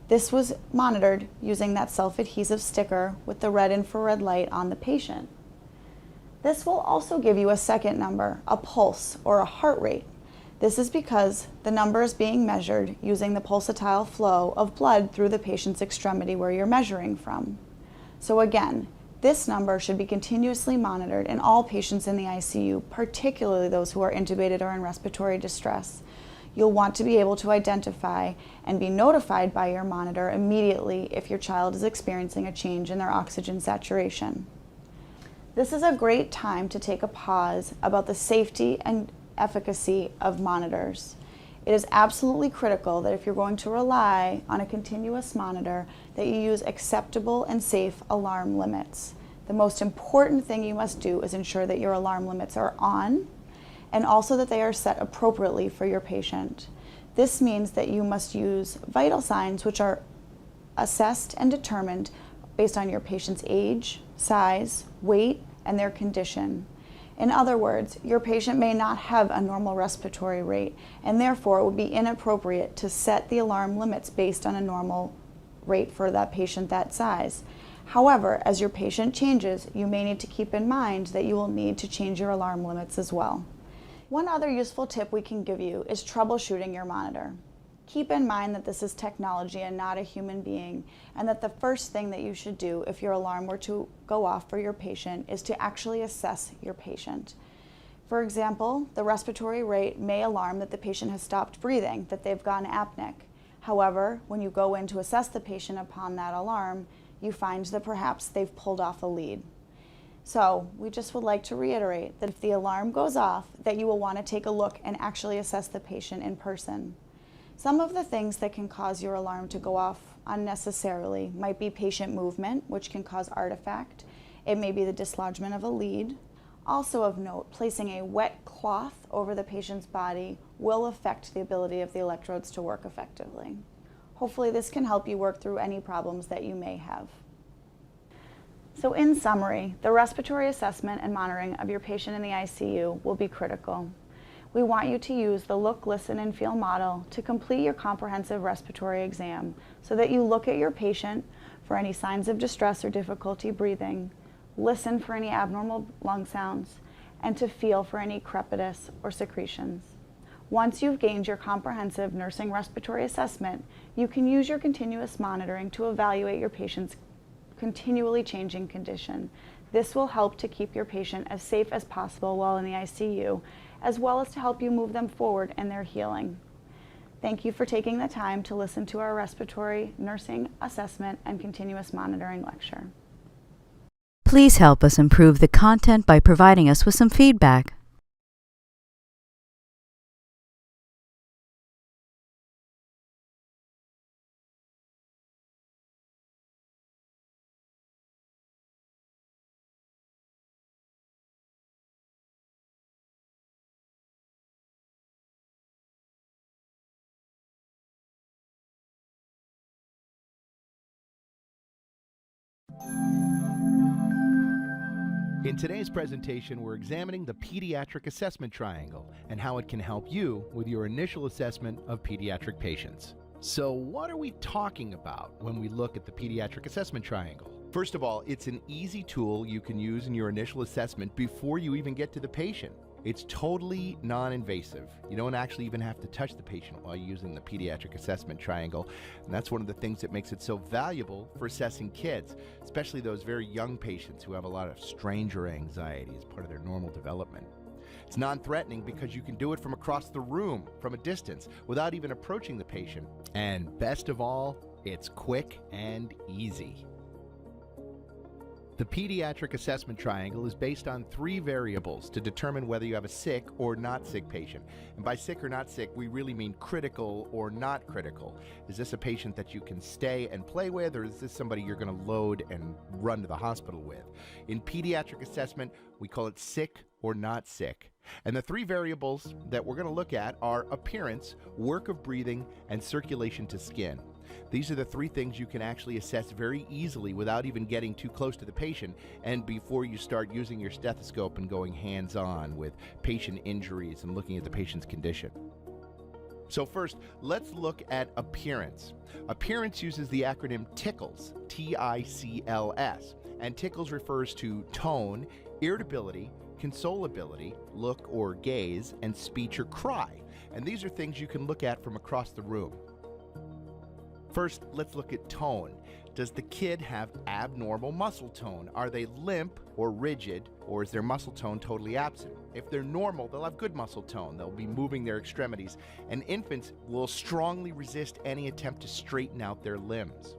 This was monitored using that self-adhesive sticker with the red infrared light on the patient. This will also give you a second number, a pulse or a heart rate. This is because the number is being measured using the pulsatile flow of blood through the patient's extremity where you're measuring from. So again, this number should be continuously monitored in all patients in the ICU, particularly those who are intubated or in respiratory distress. You'll want to be able to identify and be notified by your monitor immediately if your child is experiencing a change in their oxygen saturation. This is a great time to take a pause about the safety and efficacy of monitors. It is absolutely critical that if you're going to rely on a continuous monitor, that you use acceptable and safe alarm limits. The most important thing you must do is ensure that your alarm limits are on, and also that they are set appropriately for your patient. This means that you must use vital signs which are assessed and determined based on your patient's age, size, weight, and their condition. In other words, your patient may not have a normal respiratory rate, and therefore it would be inappropriate to set the alarm limits based on a normal rate for that patient that size. However, as your patient changes, you may need to keep in mind that you will need to change your alarm limits as well. One other useful tip we can give you is troubleshooting your monitor. Keep in mind that this is technology and not a human being, and that the first thing that you should do if your alarm were to go off for your patient is to actually assess your patient. For example, the respiratory rate may alarm that the patient has stopped breathing, that they've gone apneic. However, when you go in to assess the patient upon that alarm, you find that perhaps they've pulled off a lead. So we just would like to reiterate that if the alarm goes off, that you will want to take a look and actually assess the patient in person. Some of the things that can cause your alarm to go off unnecessarily might be patient movement, which can cause artifact. It may be the dislodgement of a lead. Also of note, placing a wet cloth over the patient's body will affect the ability of the electrodes to work effectively. Hopefully this can help you work through any problems that you may have. So in summary, the respiratory assessment and monitoring of your patient in the ICU will be critical. We want you to use the look, listen, and feel model to complete your comprehensive respiratory exam so that you look at your patient for any signs of distress or difficulty breathing, listen for any abnormal lung sounds, and to feel for any crepitus or secretions. Once you've gained your comprehensive nursing respiratory assessment, you can use your continuous monitoring to evaluate your patient's continually changing condition. This will help to keep your patient as safe as possible while in the ICU, as well as to help you move them forward in their healing. Thank you for taking the time to listen to our respiratory nursing assessment and continuous monitoring lecture. Please help us improve the content by providing us with some feedback. In today's presentation, we're examining the Pediatric Assessment Triangle and how it can help you with your initial assessment of pediatric patients. So what are we talking about when we look at the Pediatric Assessment Triangle? First of all, it's an easy tool you can use in your initial assessment before you even get to the patient. It's totally non-invasive. You don't actually even have to touch the patient while using the Pediatric Assessment Triangle, and that's one of the things that makes it so valuable for assessing kids, especially those very young patients who have a lot of stranger anxiety as part of their normal development. It's non-threatening because you can do it from across the room, from a distance, without even approaching the patient. And best of all, it's quick and easy. The Pediatric Assessment Triangle is based on 3 variables to determine whether you have a sick or not sick patient. And by sick or not sick, we really mean critical or not critical. Is this a patient that you can stay and play with, or is this somebody you're going to load and run to the hospital with? In pediatric assessment, we call it sick or not sick. And the 3 variables that we're going to look at are appearance, work of breathing, and circulation to skin. These are the 3 things you can actually assess very easily without even getting too close to the patient and before you start using your stethoscope and going hands-on with patient injuries and looking at the patient's condition. So first, let's look at appearance. Appearance uses the acronym TICLS, T-I-C-L-S, and TICLS refers to tone, irritability, consolability, look or gaze, and speech or cry. And these are things you can look at from across the room. First, let's look at tone. Does the kid have abnormal muscle tone? Are they limp or rigid, or is their muscle tone totally absent? If they're normal, they'll have good muscle tone. They'll be moving their extremities. And infants will strongly resist any attempt to straighten out their limbs.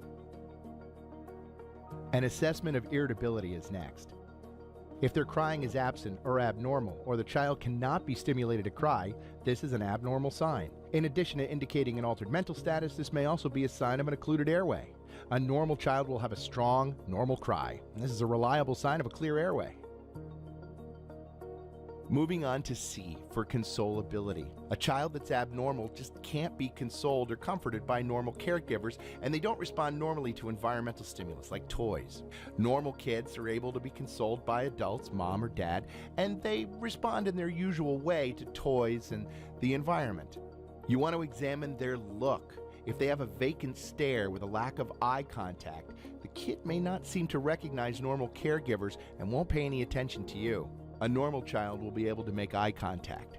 An assessment of irritability is next. If their crying is absent or abnormal, or the child cannot be stimulated to cry, this is an abnormal sign. In addition to indicating an altered mental status, this may also be a sign of an occluded airway. A normal child will have a strong, normal cry, and this is a reliable sign of a clear airway. Moving on to C for consolability. A child that's abnormal just can't be consoled or comforted by normal caregivers, and they don't respond normally to environmental stimulus like toys. Normal kids are able to be consoled by adults, mom or dad, and they respond in their usual way to toys and the environment. You want to examine their look. If they have a vacant stare with a lack of eye contact, the kid may not seem to recognize normal caregivers and won't pay any attention to you. A normal child will be able to make eye contact.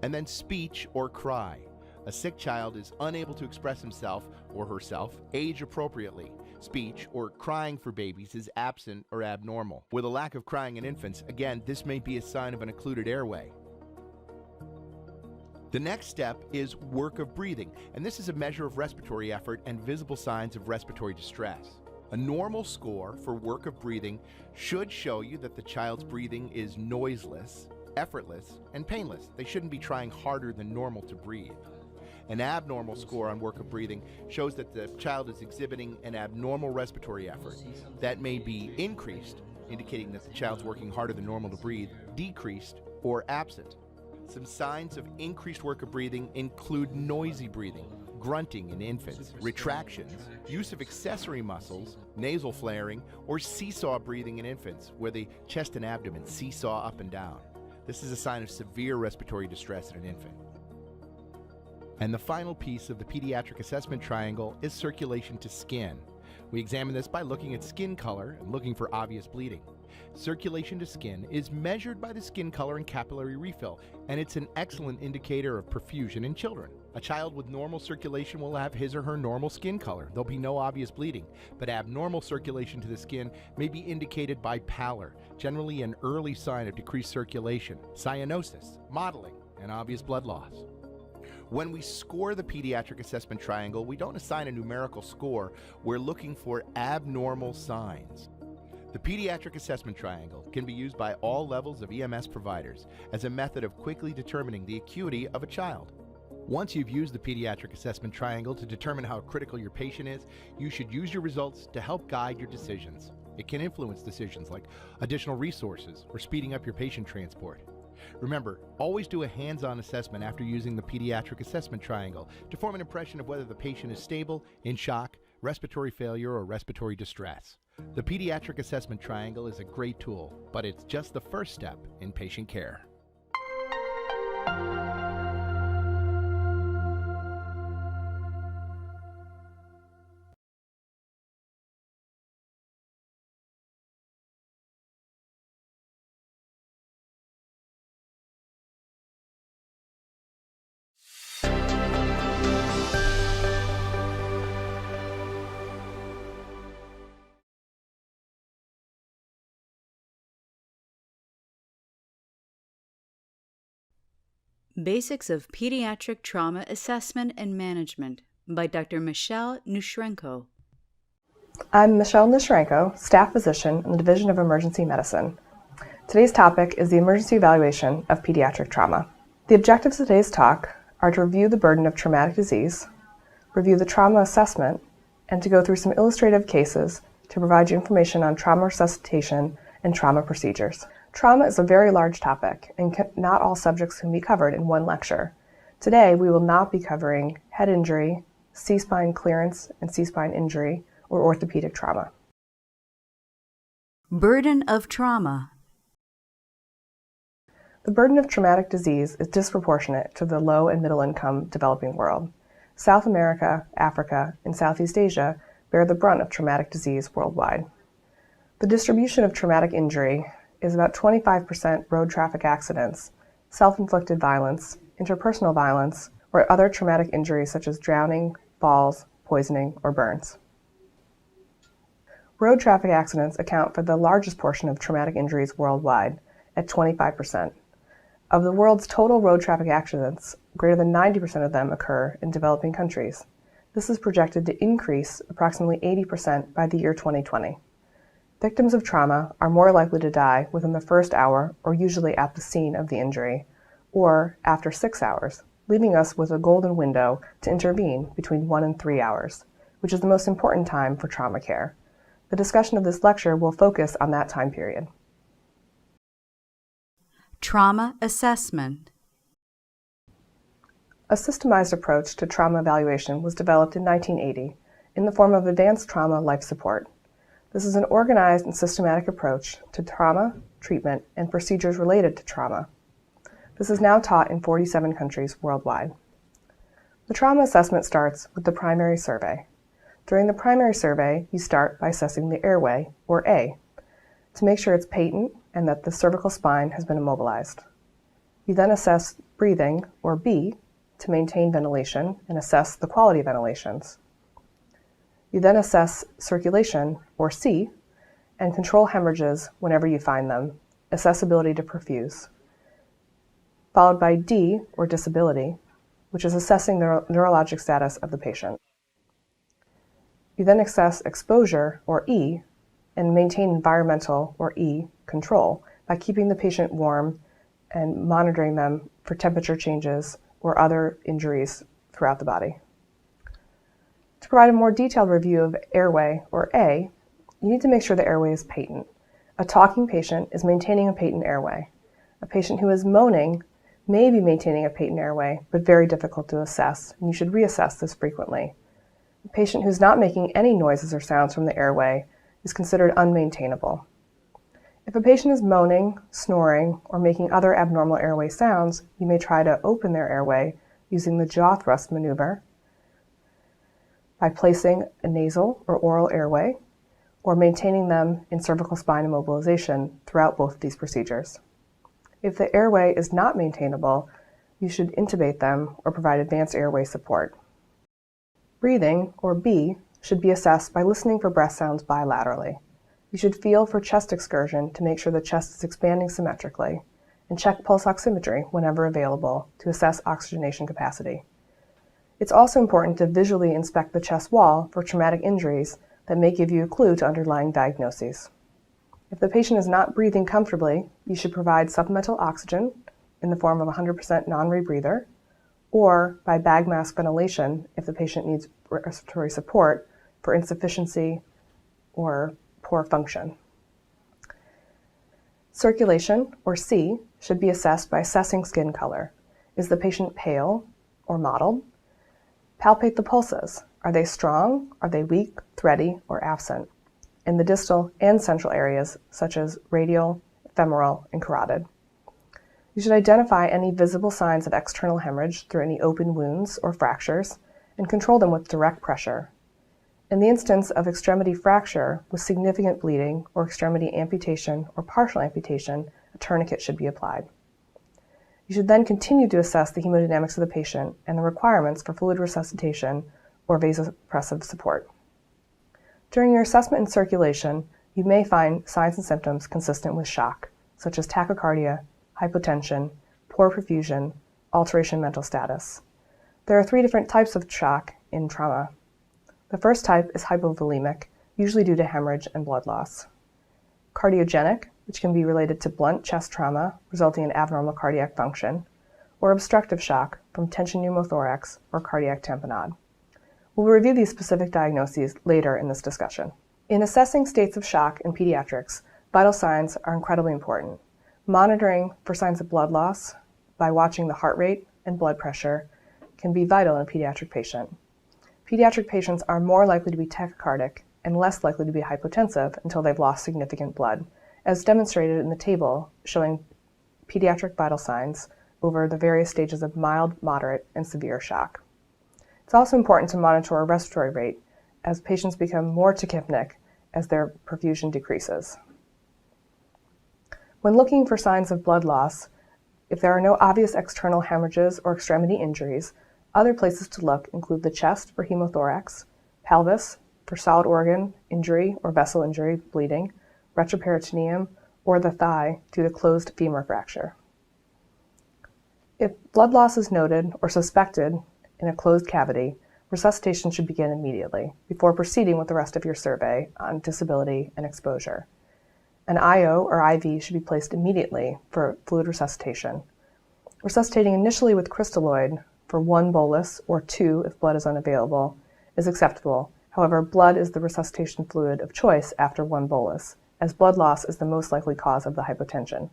And then speech or cry. A sick child is unable to express himself or herself age appropriately. Speech or crying for babies is absent or abnormal. With a lack of crying in infants, again, this may be a sign of an occluded airway. The next step is work of breathing, and this is a measure of respiratory effort and visible signs of respiratory distress. A normal score for work of breathing should show you that the child's breathing is noiseless, effortless, and painless. They shouldn't be trying harder than normal to breathe. An abnormal score on work of breathing shows that the child is exhibiting an abnormal respiratory effort. That may be increased, indicating that the child's working harder than normal to breathe, decreased, or absent. Some signs of increased work of breathing include noisy breathing, grunting in infants, retractions, use of accessory muscles, nasal flaring, or seesaw breathing in infants, where the chest and abdomen seesaw up and down. This is a sign of severe respiratory distress in an infant. And the final piece of the pediatric assessment triangle is circulation to skin. We examine this by looking at skin color and looking for obvious bleeding. Circulation to skin is measured by the skin color and capillary refill, and it's an excellent indicator of perfusion in children. A child with normal circulation will have his or her normal skin color. There'll be no obvious bleeding, but abnormal circulation to the skin may be indicated by pallor, generally an early sign of decreased circulation, cyanosis, mottling, and obvious blood loss. When we score the pediatric assessment triangle, we don't assign a numerical score. We're looking for abnormal signs. The pediatric assessment triangle can be used by all levels of EMS providers as a method of quickly determining the acuity of a child. Once you've used the pediatric assessment triangle to determine how critical your patient is, you should use your results to help guide your decisions. It can influence decisions like additional resources or speeding up your patient transport. Remember, always do a hands-on assessment after using the pediatric assessment triangle to form an impression of whether the patient is stable, in shock, respiratory failure, or respiratory distress. The pediatric assessment triangle is a great tool, but it's just the first step in patient care. Basics of Pediatric Trauma Assessment and Management by Dr. Michelle Nushrenko. I'm Michelle Nushrenko, staff physician in the Division of Emergency Medicine. Today's topic is the emergency evaluation of pediatric trauma. The objectives of today's talk are to review the burden of traumatic disease, review the trauma assessment, and to go through some illustrative cases to provide you information on trauma resuscitation and trauma procedures. Trauma is a very large topic, and not all subjects can be covered in one lecture. Today, we will not be covering head injury, C-spine clearance and C-spine injury, or orthopedic trauma. Burden of trauma. The burden of traumatic disease is disproportionate to the low and middle income developing world. South America, Africa, and Southeast Asia bear the brunt of traumatic disease worldwide. The distribution of traumatic injury is about 25% road traffic accidents, self-inflicted violence, interpersonal violence, or other traumatic injuries such as drowning, falls, poisoning, or burns. Road traffic accidents account for the largest portion of traumatic injuries worldwide, at 25%. Of the world's total road traffic accidents, greater than 90% of them occur in developing countries. This is projected to increase approximately 80% by the year 2020. Victims of trauma are more likely to die within the first hour or usually at the scene of the injury, or after 6 hours, leaving us with a golden window to intervene between 1 and 3 hours, which is the most important time for trauma care. The discussion of this lecture will focus on that time period. Trauma assessment. A systemized approach to trauma evaluation was developed in 1980 in the form of advanced trauma life support. This is an organized and systematic approach to trauma, treatment, and procedures related to trauma. This is now taught in 47 countries worldwide. The trauma assessment starts with the primary survey. During the primary survey, you start by assessing the airway, or A, to make sure it's patent and that the cervical spine has been immobilized. You then assess breathing, or B, to maintain ventilation and assess the quality of ventilations. You then assess circulation, or C, and control hemorrhages whenever you find them, assess ability to perfuse. Followed by D, or disability, which is assessing the neurologic status of the patient. You then assess exposure, or E, and maintain environmental, or E, control by keeping the patient warm and monitoring them for temperature changes or other injuries throughout the body. To provide a more detailed review of airway, or A, you need to make sure the airway is patent. A talking patient is maintaining a patent airway. A patient who is moaning may be maintaining a patent airway, but very difficult to assess, and you should reassess this frequently. A patient who's not making any noises or sounds from the airway is considered unmaintainable. If a patient is moaning, snoring, or making other abnormal airway sounds, you may try to open their airway using the jaw thrust maneuver by placing a nasal or oral airway, or maintaining them in cervical spine immobilization throughout both of these procedures. If the airway is not maintainable, you should intubate them or provide advanced airway support. Breathing, or B, should be assessed by listening for breath sounds bilaterally. You should feel for chest excursion to make sure the chest is expanding symmetrically, and check pulse oximetry whenever available to assess oxygenation capacity. It's also important to visually inspect the chest wall for traumatic injuries that may give you a clue to underlying diagnoses. If the patient is not breathing comfortably, you should provide supplemental oxygen in the form of 100% non-rebreather, or by bag mask ventilation if the patient needs respiratory support for insufficiency or poor function. Circulation, or C, should be assessed by assessing skin color. Is the patient pale or mottled? Palpate the pulses. Are they strong? Are they weak, thready, or absent? In the distal and central areas, such as radial, femoral, and carotid. You should identify any visible signs of external hemorrhage through any open wounds or fractures and control them with direct pressure. In the instance of extremity fracture with significant bleeding or extremity amputation or partial amputation, a tourniquet should be applied. You should then continue to assess the hemodynamics of the patient and the requirements for fluid resuscitation or vasopressive support. During your assessment and circulation, you may find signs and symptoms consistent with shock, such as tachycardia, hypotension, poor perfusion, alteration in mental status. There are 3 different types of shock in trauma. The first type is hypovolemic, usually due to hemorrhage and blood loss. Cardiogenic, which can be related to blunt chest trauma resulting in abnormal cardiac function, or obstructive shock from tension pneumothorax or cardiac tamponade. We'll review these specific diagnoses later in this discussion. In assessing states of shock in pediatrics, vital signs are incredibly important. Monitoring for signs of blood loss by watching the heart rate and blood pressure can be vital in a pediatric patient. Pediatric patients are more likely to be tachycardic and less likely to be hypotensive until they've lost significant blood, as demonstrated in the table showing pediatric vital signs over the various stages of mild, moderate, and severe shock. It's also important to monitor a respiratory rate as patients become more tachypnic as their perfusion decreases. When looking for signs of blood loss, if there are no obvious external hemorrhages or extremity injuries, other places to look include the chest for hemothorax, pelvis for solid organ injury or vessel injury, bleeding, retroperitoneum, or the thigh due to closed femur fracture. If blood loss is noted or suspected in a closed cavity, resuscitation should begin immediately before proceeding with the rest of your survey on disability and exposure. An IO or IV should be placed immediately for fluid resuscitation. Resuscitating initially with crystalloid for 1 bolus or 2 if blood is unavailable is acceptable. However, blood is the resuscitation fluid of choice after 1 bolus, as blood loss is the most likely cause of the hypotension.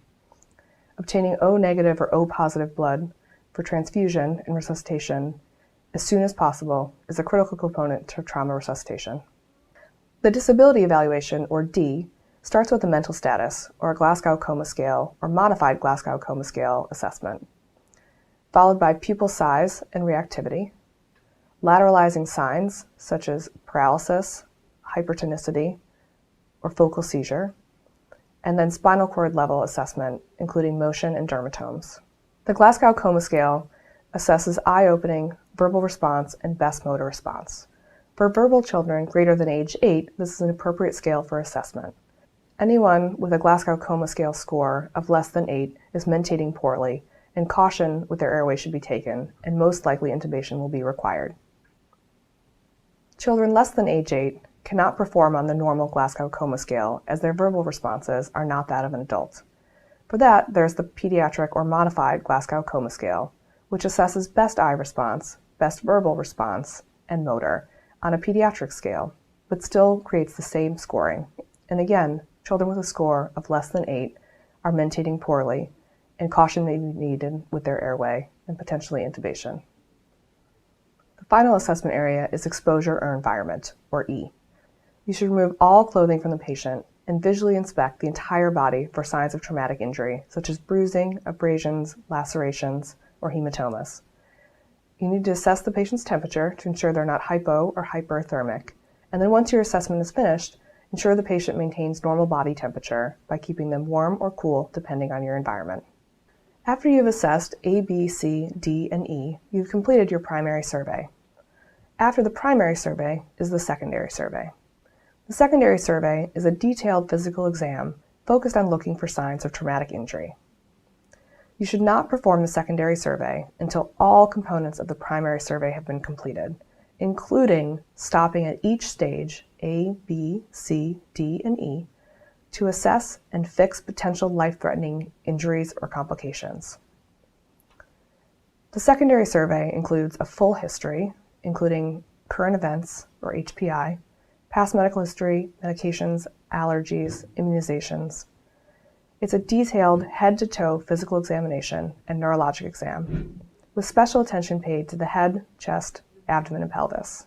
Obtaining O negative or O positive blood for transfusion and resuscitation as soon as possible is a critical component to trauma resuscitation. The disability evaluation, or D, starts with a mental status, or a Glasgow Coma Scale, or modified Glasgow Coma Scale assessment, followed by pupil size and reactivity, lateralizing signs such as paralysis, hypertonicity, or focal seizure, and then spinal cord level assessment, including motion and dermatomes. The Glasgow Coma Scale assesses eye opening, verbal response, and best motor response. For verbal children greater than age 8, this is an appropriate scale for assessment. Anyone with a Glasgow Coma Scale score of less than 8 is mentating poorly, and caution with their airway should be taken, and most likely intubation will be required. Children less than age 8 cannot perform on the normal Glasgow Coma Scale, as their verbal responses are not that of an adult. For that, there's the Pediatric or Modified Glasgow Coma Scale, which assesses best eye response, best verbal response, and motor on a pediatric scale, but still creates the same scoring. And again, children with a score of less than 8 are mentating poorly, and caution may be needed with their airway and potentially intubation. The final assessment area is exposure or environment, or E. You should remove all clothing from the patient and visually inspect the entire body for signs of traumatic injury, such as bruising, abrasions, lacerations, or hematomas. You need to assess the patient's temperature to ensure they're not hypo or hyperthermic, and then once your assessment is finished, ensure the patient maintains normal body temperature by keeping them warm or cool depending on your environment. After you've assessed A, B, C, D, and E, you've completed your primary survey. After the primary survey is the secondary survey. The secondary survey is a detailed physical exam focused on looking for signs of traumatic injury. You should not perform the secondary survey until all components of the primary survey have been completed, including stopping at each stage, A, B, C, D, and E, to assess and fix potential life-threatening injuries or complications. The secondary survey includes a full history, including current events, or HPI, past medical history, medications, allergies, immunizations. It's a detailed head-to-toe physical examination and neurologic exam, with special attention paid to the head, chest, abdomen, and pelvis.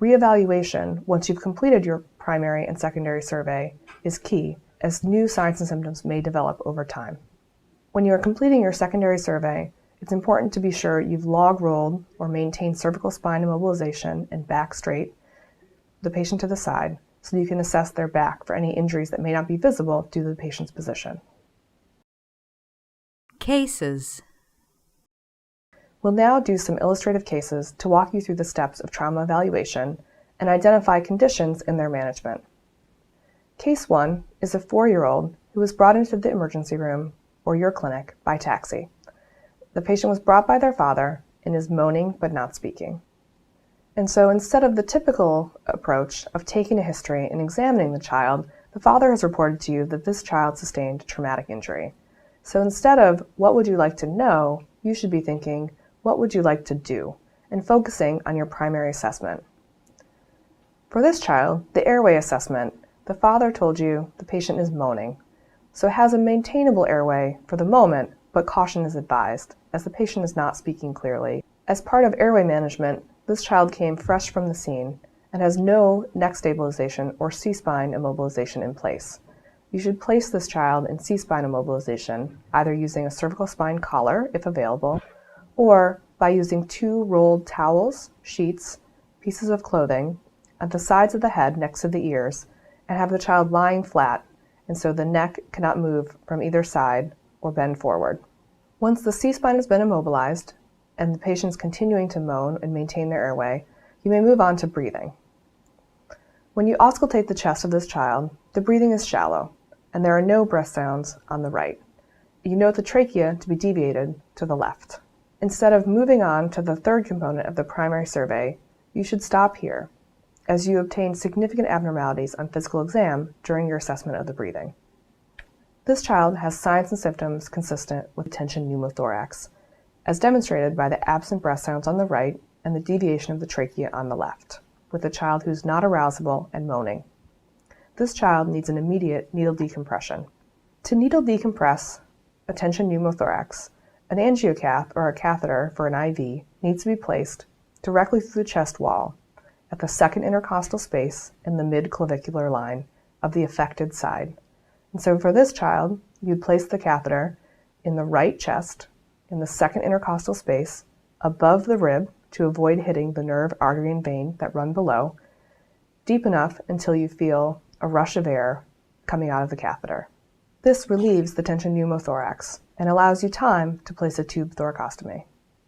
Reevaluation, once you've completed your primary and secondary survey, is key, as new signs and symptoms may develop over time. When you are completing your secondary survey, it's important to be sure you've log rolled or maintained cervical spine immobilization and back straight, the patient to the side, so you can assess their back for any injuries that may not be visible due to the patient's position. Cases. We'll now do some illustrative cases to walk you through the steps of trauma evaluation and identify conditions in their management. Case 1 is a 4-year-old who was brought into the emergency room or your clinic by taxi. The patient was brought by their father and is moaning but not speaking. And so instead of the typical approach of taking a history and examining the child, the father has reported to you that this child sustained traumatic injury. So instead of what would you like to know, you should be thinking, what would you like to do, and focusing on your primary assessment. For this child, the airway assessment, the father told you the patient is moaning, so has a maintainable airway for the moment, but caution is advised, as the patient is not speaking clearly. As part of airway management, this child came fresh from the scene and has no neck stabilization or C-spine immobilization in place. You should place this child in C-spine immobilization, either using a cervical spine collar, if available, or by using 2 rolled towels, sheets, pieces of clothing at the sides of the head next to the ears, and have the child lying flat, and so the neck cannot move from either side or bend forward. Once the C-spine has been immobilized, and the patient's continuing to moan and maintain their airway, you may move on to breathing. When you auscultate the chest of this child, the breathing is shallow, and there are no breath sounds on the right. You note the trachea to be deviated to the left. Instead of moving on to the third component of the primary survey, you should stop here, as you obtain significant abnormalities on physical exam during your assessment of the breathing. This child has signs and symptoms consistent with tension pneumothorax, as demonstrated by the absent breath sounds on the right and the deviation of the trachea on the left, with a child who's not arousable and moaning. This child needs an immediate needle decompression. To needle decompress a tension pneumothorax, an angiocath or a catheter for an IV needs to be placed directly through the chest wall at the second intercostal space in the mid-clavicular line of the affected side. And so for this child, you'd place the catheter in the right chest, in the second intercostal space, above the rib to avoid hitting the nerve, artery, and vein that run below, deep enough until you feel a rush of air coming out of the catheter. This relieves the tension pneumothorax and allows you time to place a tube thoracostomy.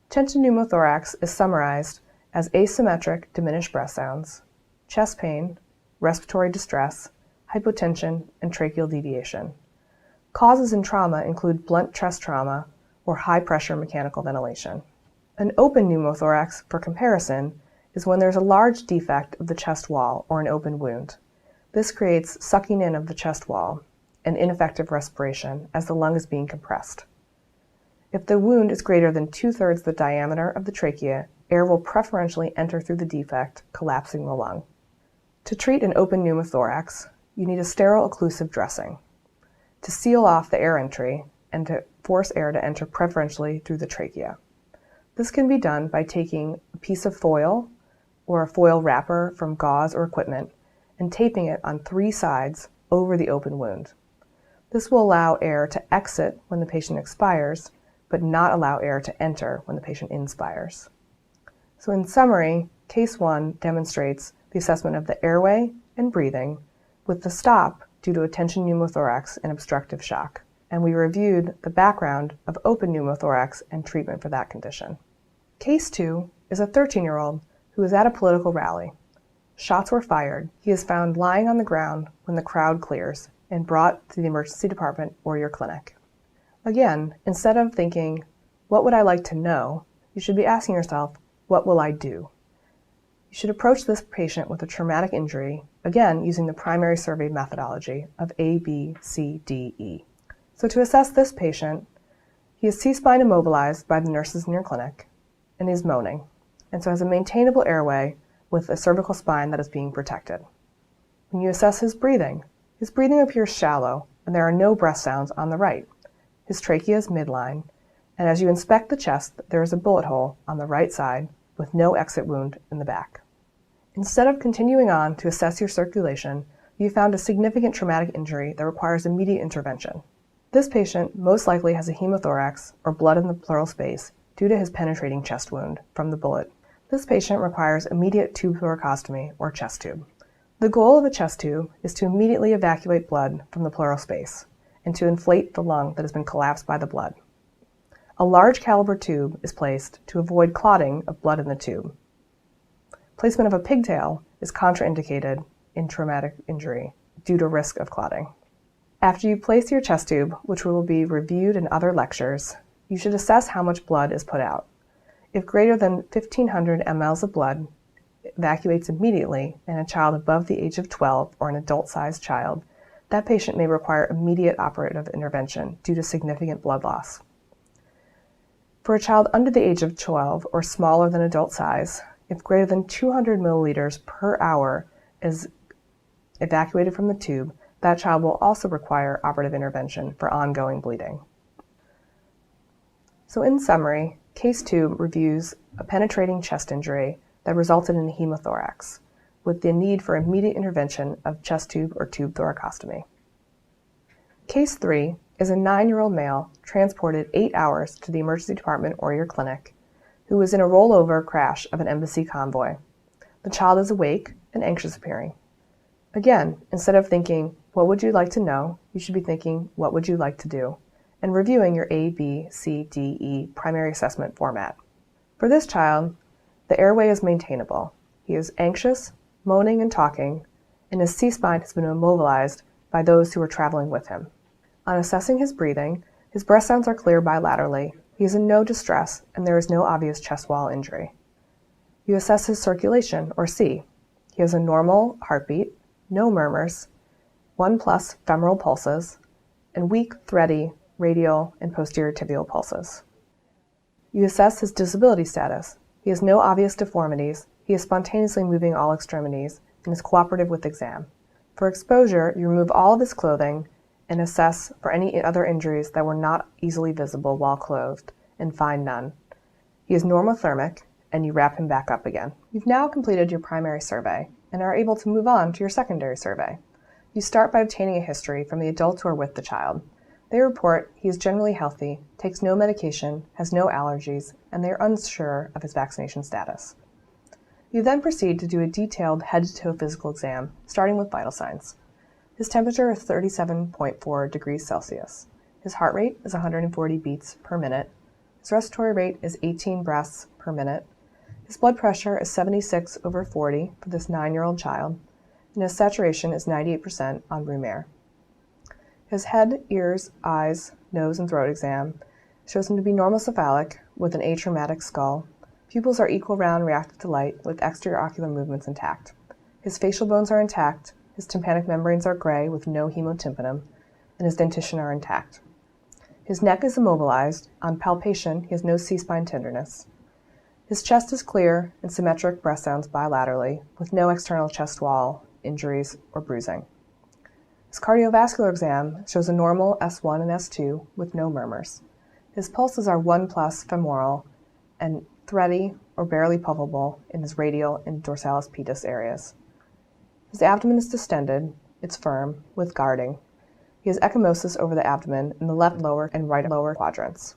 Tension pneumothorax is summarized as asymmetric diminished breath sounds, chest pain, respiratory distress, hypotension, and tracheal deviation. Causes in trauma include blunt chest trauma or high-pressure mechanical ventilation. An open pneumothorax, for comparison, is when there's a large defect of the chest wall or an open wound. This creates sucking in of the chest wall and ineffective respiration as the lung is being compressed. If the wound is greater than 2/3 the diameter of the trachea, air will preferentially enter through the defect, collapsing the lung. To treat an open pneumothorax, you need a sterile occlusive dressing to seal off the air entry and to force air to enter preferentially through the trachea. This can be done by taking a piece of foil or a foil wrapper from gauze or equipment and taping it on 3 sides over the open wound. This will allow air to exit when the patient expires, but not allow air to enter when the patient inspires. So in summary, Case 1 demonstrates the assessment of the airway and breathing with the stop due to a tension pneumothorax and obstructive shock, and we reviewed the background of open pneumothorax and treatment for that condition. Case 2 is a 13-year-old who is at a political rally. Shots were fired. He is found lying on the ground when the crowd clears and brought to the emergency department or your clinic. Again, instead of thinking, what would I like to know, you should be asking yourself, what will I do? You should approach this patient with a traumatic injury, again using the primary survey methodology of A, B, C, D, E. So to assess this patient, he is C-spine immobilized by the nurses in your clinic and is moaning, and so has a maintainable airway with a cervical spine that is being protected. When you assess his breathing appears shallow and there are no breath sounds on the right. His trachea is midline, and as you inspect the chest, there is a bullet hole on the right side with no exit wound in the back. Instead of continuing on to assess your circulation, you found a significant traumatic injury that requires immediate intervention. This patient most likely has a hemothorax or blood in the pleural space due to his penetrating chest wound from the bullet. This patient requires immediate tube thoracostomy or chest tube. The goal of a chest tube is to immediately evacuate blood from the pleural space and to inflate the lung that has been collapsed by the blood. A large caliber tube is placed to avoid clotting of blood in the tube. Placement of a pigtail is contraindicated in traumatic injury due to risk of clotting. After you place your chest tube, which will be reviewed in other lectures, you should assess how much blood is put out. If greater than 1,500 mL of blood evacuates immediately in a child above the age of 12 or an adult-sized child, that patient may require immediate operative intervention due to significant blood loss. For a child under the age of 12 or smaller than adult size, if greater than 200 milliliters per hour is evacuated from the tube, that child will also require operative intervention for ongoing bleeding. So in summary, Case 2 reviews a penetrating chest injury that resulted in a hemothorax, with the need for immediate intervention of chest tube or tube thoracostomy. Case 3 is a 9-year-old male transported 8 hours to the emergency department or your clinic, who was in a rollover crash of an embassy convoy. The child is awake and anxious appearing. Again, instead of thinking, what would you like to know, you should be thinking, what would you like to do, and reviewing your A, B, C, D, E primary assessment format. For this child, the airway is maintainable. He is anxious, moaning and talking, and his C-spine has been immobilized by those who are traveling with him. On assessing his breathing, his breath sounds are clear bilaterally, He is in no distress, and there is no obvious chest wall injury. You assess his circulation, or C. He has a normal heartbeat, no murmurs, 1+ femoral pulses, and weak, thready radial and posterior tibial pulses. You assess his disability status. He has no obvious deformities, he is spontaneously moving all extremities, and is cooperative with exam. For exposure, you remove all of his clothing and assess for any other injuries that were not easily visible while clothed, and find none. He is normothermic, and you wrap him back up again. You've now completed your primary survey and are able to move on to your secondary survey. You start by obtaining a history from the adults who are with the child. They report he is generally healthy, takes no medication, has no allergies, and they are unsure of his vaccination status. You then proceed to do a detailed head-to-toe physical exam, starting with vital signs. His temperature is 37.4 degrees Celsius. His heart rate is 140 beats per minute. His respiratory rate is 18 breaths per minute. His blood pressure is 76/40 for this 9-year-old child, and his saturation is 98% on room air. His head, ears, eyes, nose, and throat exam shows him to be normocephalic with an atraumatic skull. Pupils are equal round reactive to light with exterior ocular movements intact. His facial bones are intact, his tympanic membranes are gray with no hemotympanum, and his dentition are intact. His neck is immobilized. On palpation, he has no C-spine tenderness. His chest is clear and symmetric breath sounds bilaterally with no external chest wall injuries or bruising. His cardiovascular exam shows a normal S1 and S2 with no murmurs. His pulses are 1+ femoral and thready or barely pulpable in his radial and dorsalis pedis areas. His abdomen is distended, it's firm, with guarding. He has ecchymosis over the abdomen in the left lower and right lower quadrants.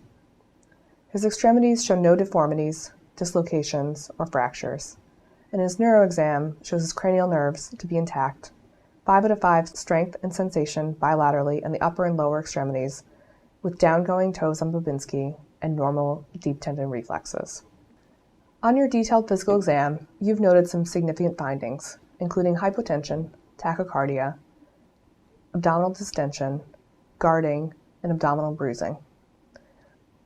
His extremities show no deformities, dislocations, or fractures, and his neuroexam shows his cranial nerves to be intact, 5/5 strength and sensation bilaterally in the upper and lower extremities, with downgoing toes on Babinski and normal deep tendon reflexes. On your detailed physical exam, you've noted some significant findings, including hypotension, tachycardia, abdominal distension, guarding, and abdominal bruising.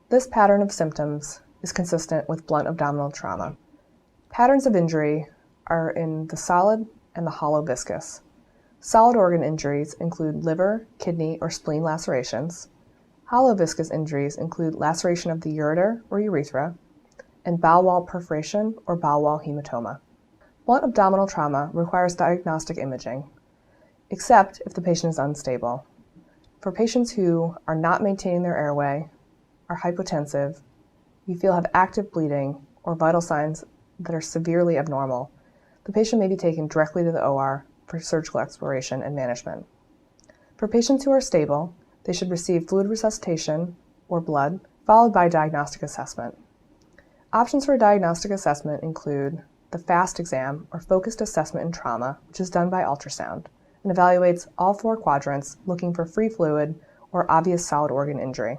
This pattern of symptoms is consistent with blunt abdominal trauma. Patterns of injury are in the solid and the hollow viscous. Solid organ injuries include liver, kidney, or spleen lacerations. Hollow viscous injuries include laceration of the ureter or urethra, and bowel wall perforation or bowel wall hematoma. Blunt abdominal trauma requires diagnostic imaging, except if the patient is unstable. For patients who are not maintaining their airway, are hypotensive, you feel have active bleeding, or vital signs that are severely abnormal, the patient may be taken directly to the OR for surgical exploration and management. For patients who are stable, they should receive fluid resuscitation or blood, followed by diagnostic assessment. Options for a diagnostic assessment include the FAST exam, or Focused Assessment in Trauma, which is done by ultrasound and evaluates all 4 quadrants looking for free fluid or obvious solid organ injury.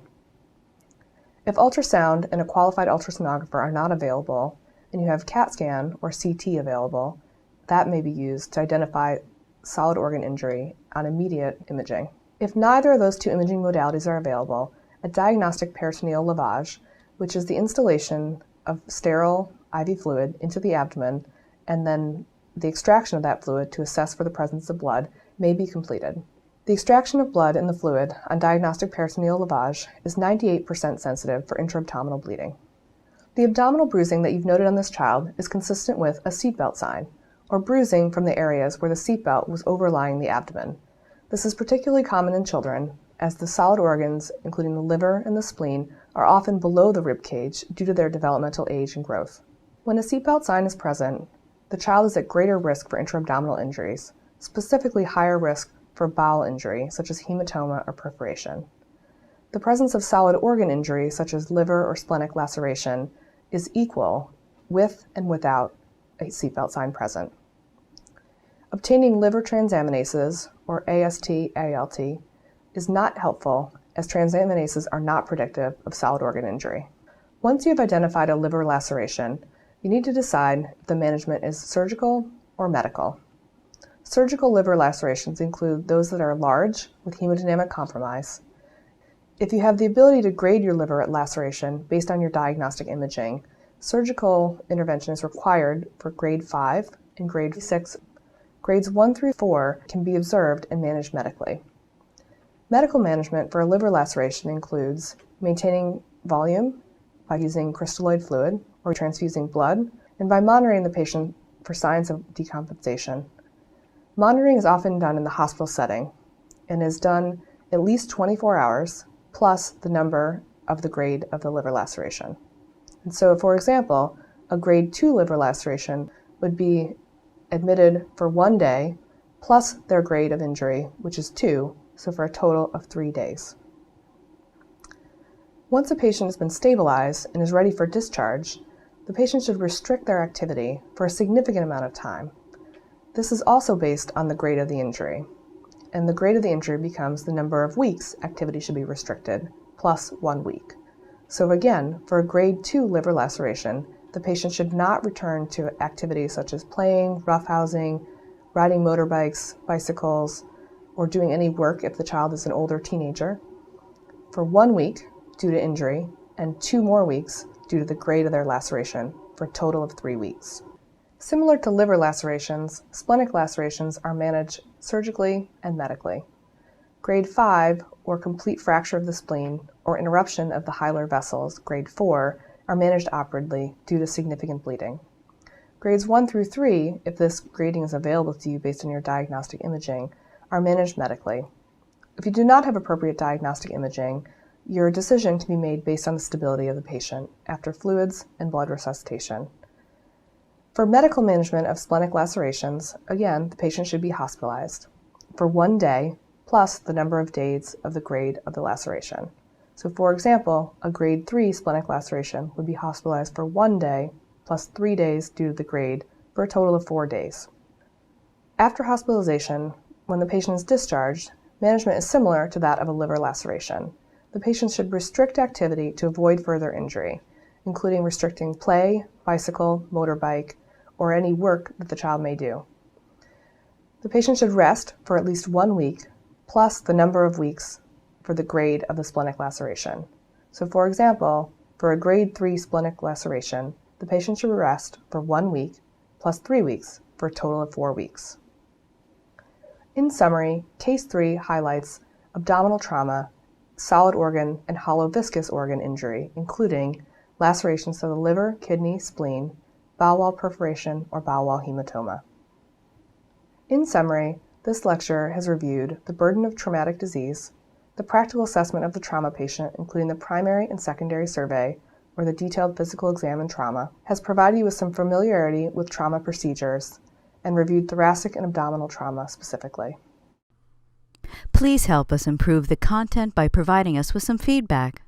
If ultrasound and a qualified ultrasonographer are not available, and you have CAT scan or CT available, that may be used to identify solid organ injury on immediate imaging. If neither of those 2 imaging modalities are available, a diagnostic peritoneal lavage, which is the installation of sterile IV fluid into the abdomen and then the extraction of that fluid to assess for the presence of blood, may be completed. The extraction of blood in the fluid on diagnostic peritoneal lavage is 98% sensitive for intra-abdominal bleeding. The abdominal bruising that you've noted on this child is consistent with a seatbelt sign, or bruising from the areas where the seatbelt was overlying the abdomen. This is particularly common in children, as the solid organs, including the liver and the spleen, are often below the rib cage due to their developmental age and growth. When a seatbelt sign is present, the child is at greater risk for intra-abdominal injuries, specifically higher risk for bowel injury, such as hematoma or perforation. The presence of solid organ injury, such as liver or splenic laceration, is equal with and without a seatbelt sign present. Obtaining liver transaminases, or AST/ALT, is not helpful, as transaminases are not predictive of solid organ injury. Once you have identified a liver laceration, you need to decide if the management is surgical or medical. Surgical liver lacerations include those that are large with hemodynamic compromise. If you have the ability to grade your liver laceration based on your diagnostic imaging, surgical intervention is required for grade 5 and grade 6. Grades 1 through 4 can be observed and managed medically. Medical management for a liver laceration includes maintaining volume by using crystalloid fluid or transfusing blood, and by monitoring the patient for signs of decompensation. Monitoring is often done in the hospital setting and is done at least 24 hours plus the number of the grade of the liver laceration. And so, for example, a grade 2 liver laceration would be admitted for 1 day plus their grade of injury, which is 2, so for a total of 3 days. Once a patient has been stabilized and is ready for discharge, the patient should restrict their activity for a significant amount of time. This is also based on the grade of the injury, and the grade of the injury becomes the number of weeks activity should be restricted, plus 1 week. So again, for a grade 2 liver laceration, the patient should not return to activities such as playing, roughhousing, riding motorbikes, bicycles, or doing any work if the child is an older teenager, for 1 week due to injury, and 2 more weeks due to the grade of their laceration, for a total of 3 weeks. Similar to liver lacerations, splenic lacerations are managed surgically and medically. Grade 5, or complete fracture of the spleen, or interruption of the hilar vessels, grade 4, are managed operatively due to significant bleeding. Grades 1 through 3, if this grading is available to you based on your diagnostic imaging, are managed medically. If you do not have appropriate diagnostic imaging, your decision can be made based on the stability of the patient after fluids and blood resuscitation. For medical management of splenic lacerations, again, the patient should be hospitalized for 1 day plus the number of days of the grade of the laceration. So for example, a grade 3 splenic laceration would be hospitalized for 1 day plus 3 days due to the grade for a total of 4 days. After hospitalization, when the patient is discharged, management is similar to that of a liver laceration. The patient should restrict activity to avoid further injury, including restricting play, bicycle, motorbike, or any work that the child may do. The patient should rest for at least 1 week, plus the number of weeks for the grade of the splenic laceration. So for example, for a grade 3 splenic laceration, the patient should rest for 1 week, plus 3 weeks, for a total of 4 weeks. In summary, Case 3 highlights abdominal trauma, solid organ, and hollow viscous organ injury, including lacerations to the liver, kidney, spleen, bowel wall perforation, or bowel wall hematoma. In summary, this lecture has reviewed the burden of traumatic disease, the practical assessment of the trauma patient, including the primary and secondary survey, or the detailed physical exam and trauma, has provided you with some familiarity with trauma procedures, and reviewed thoracic and abdominal trauma specifically. Please help us improve the content by providing us with some feedback.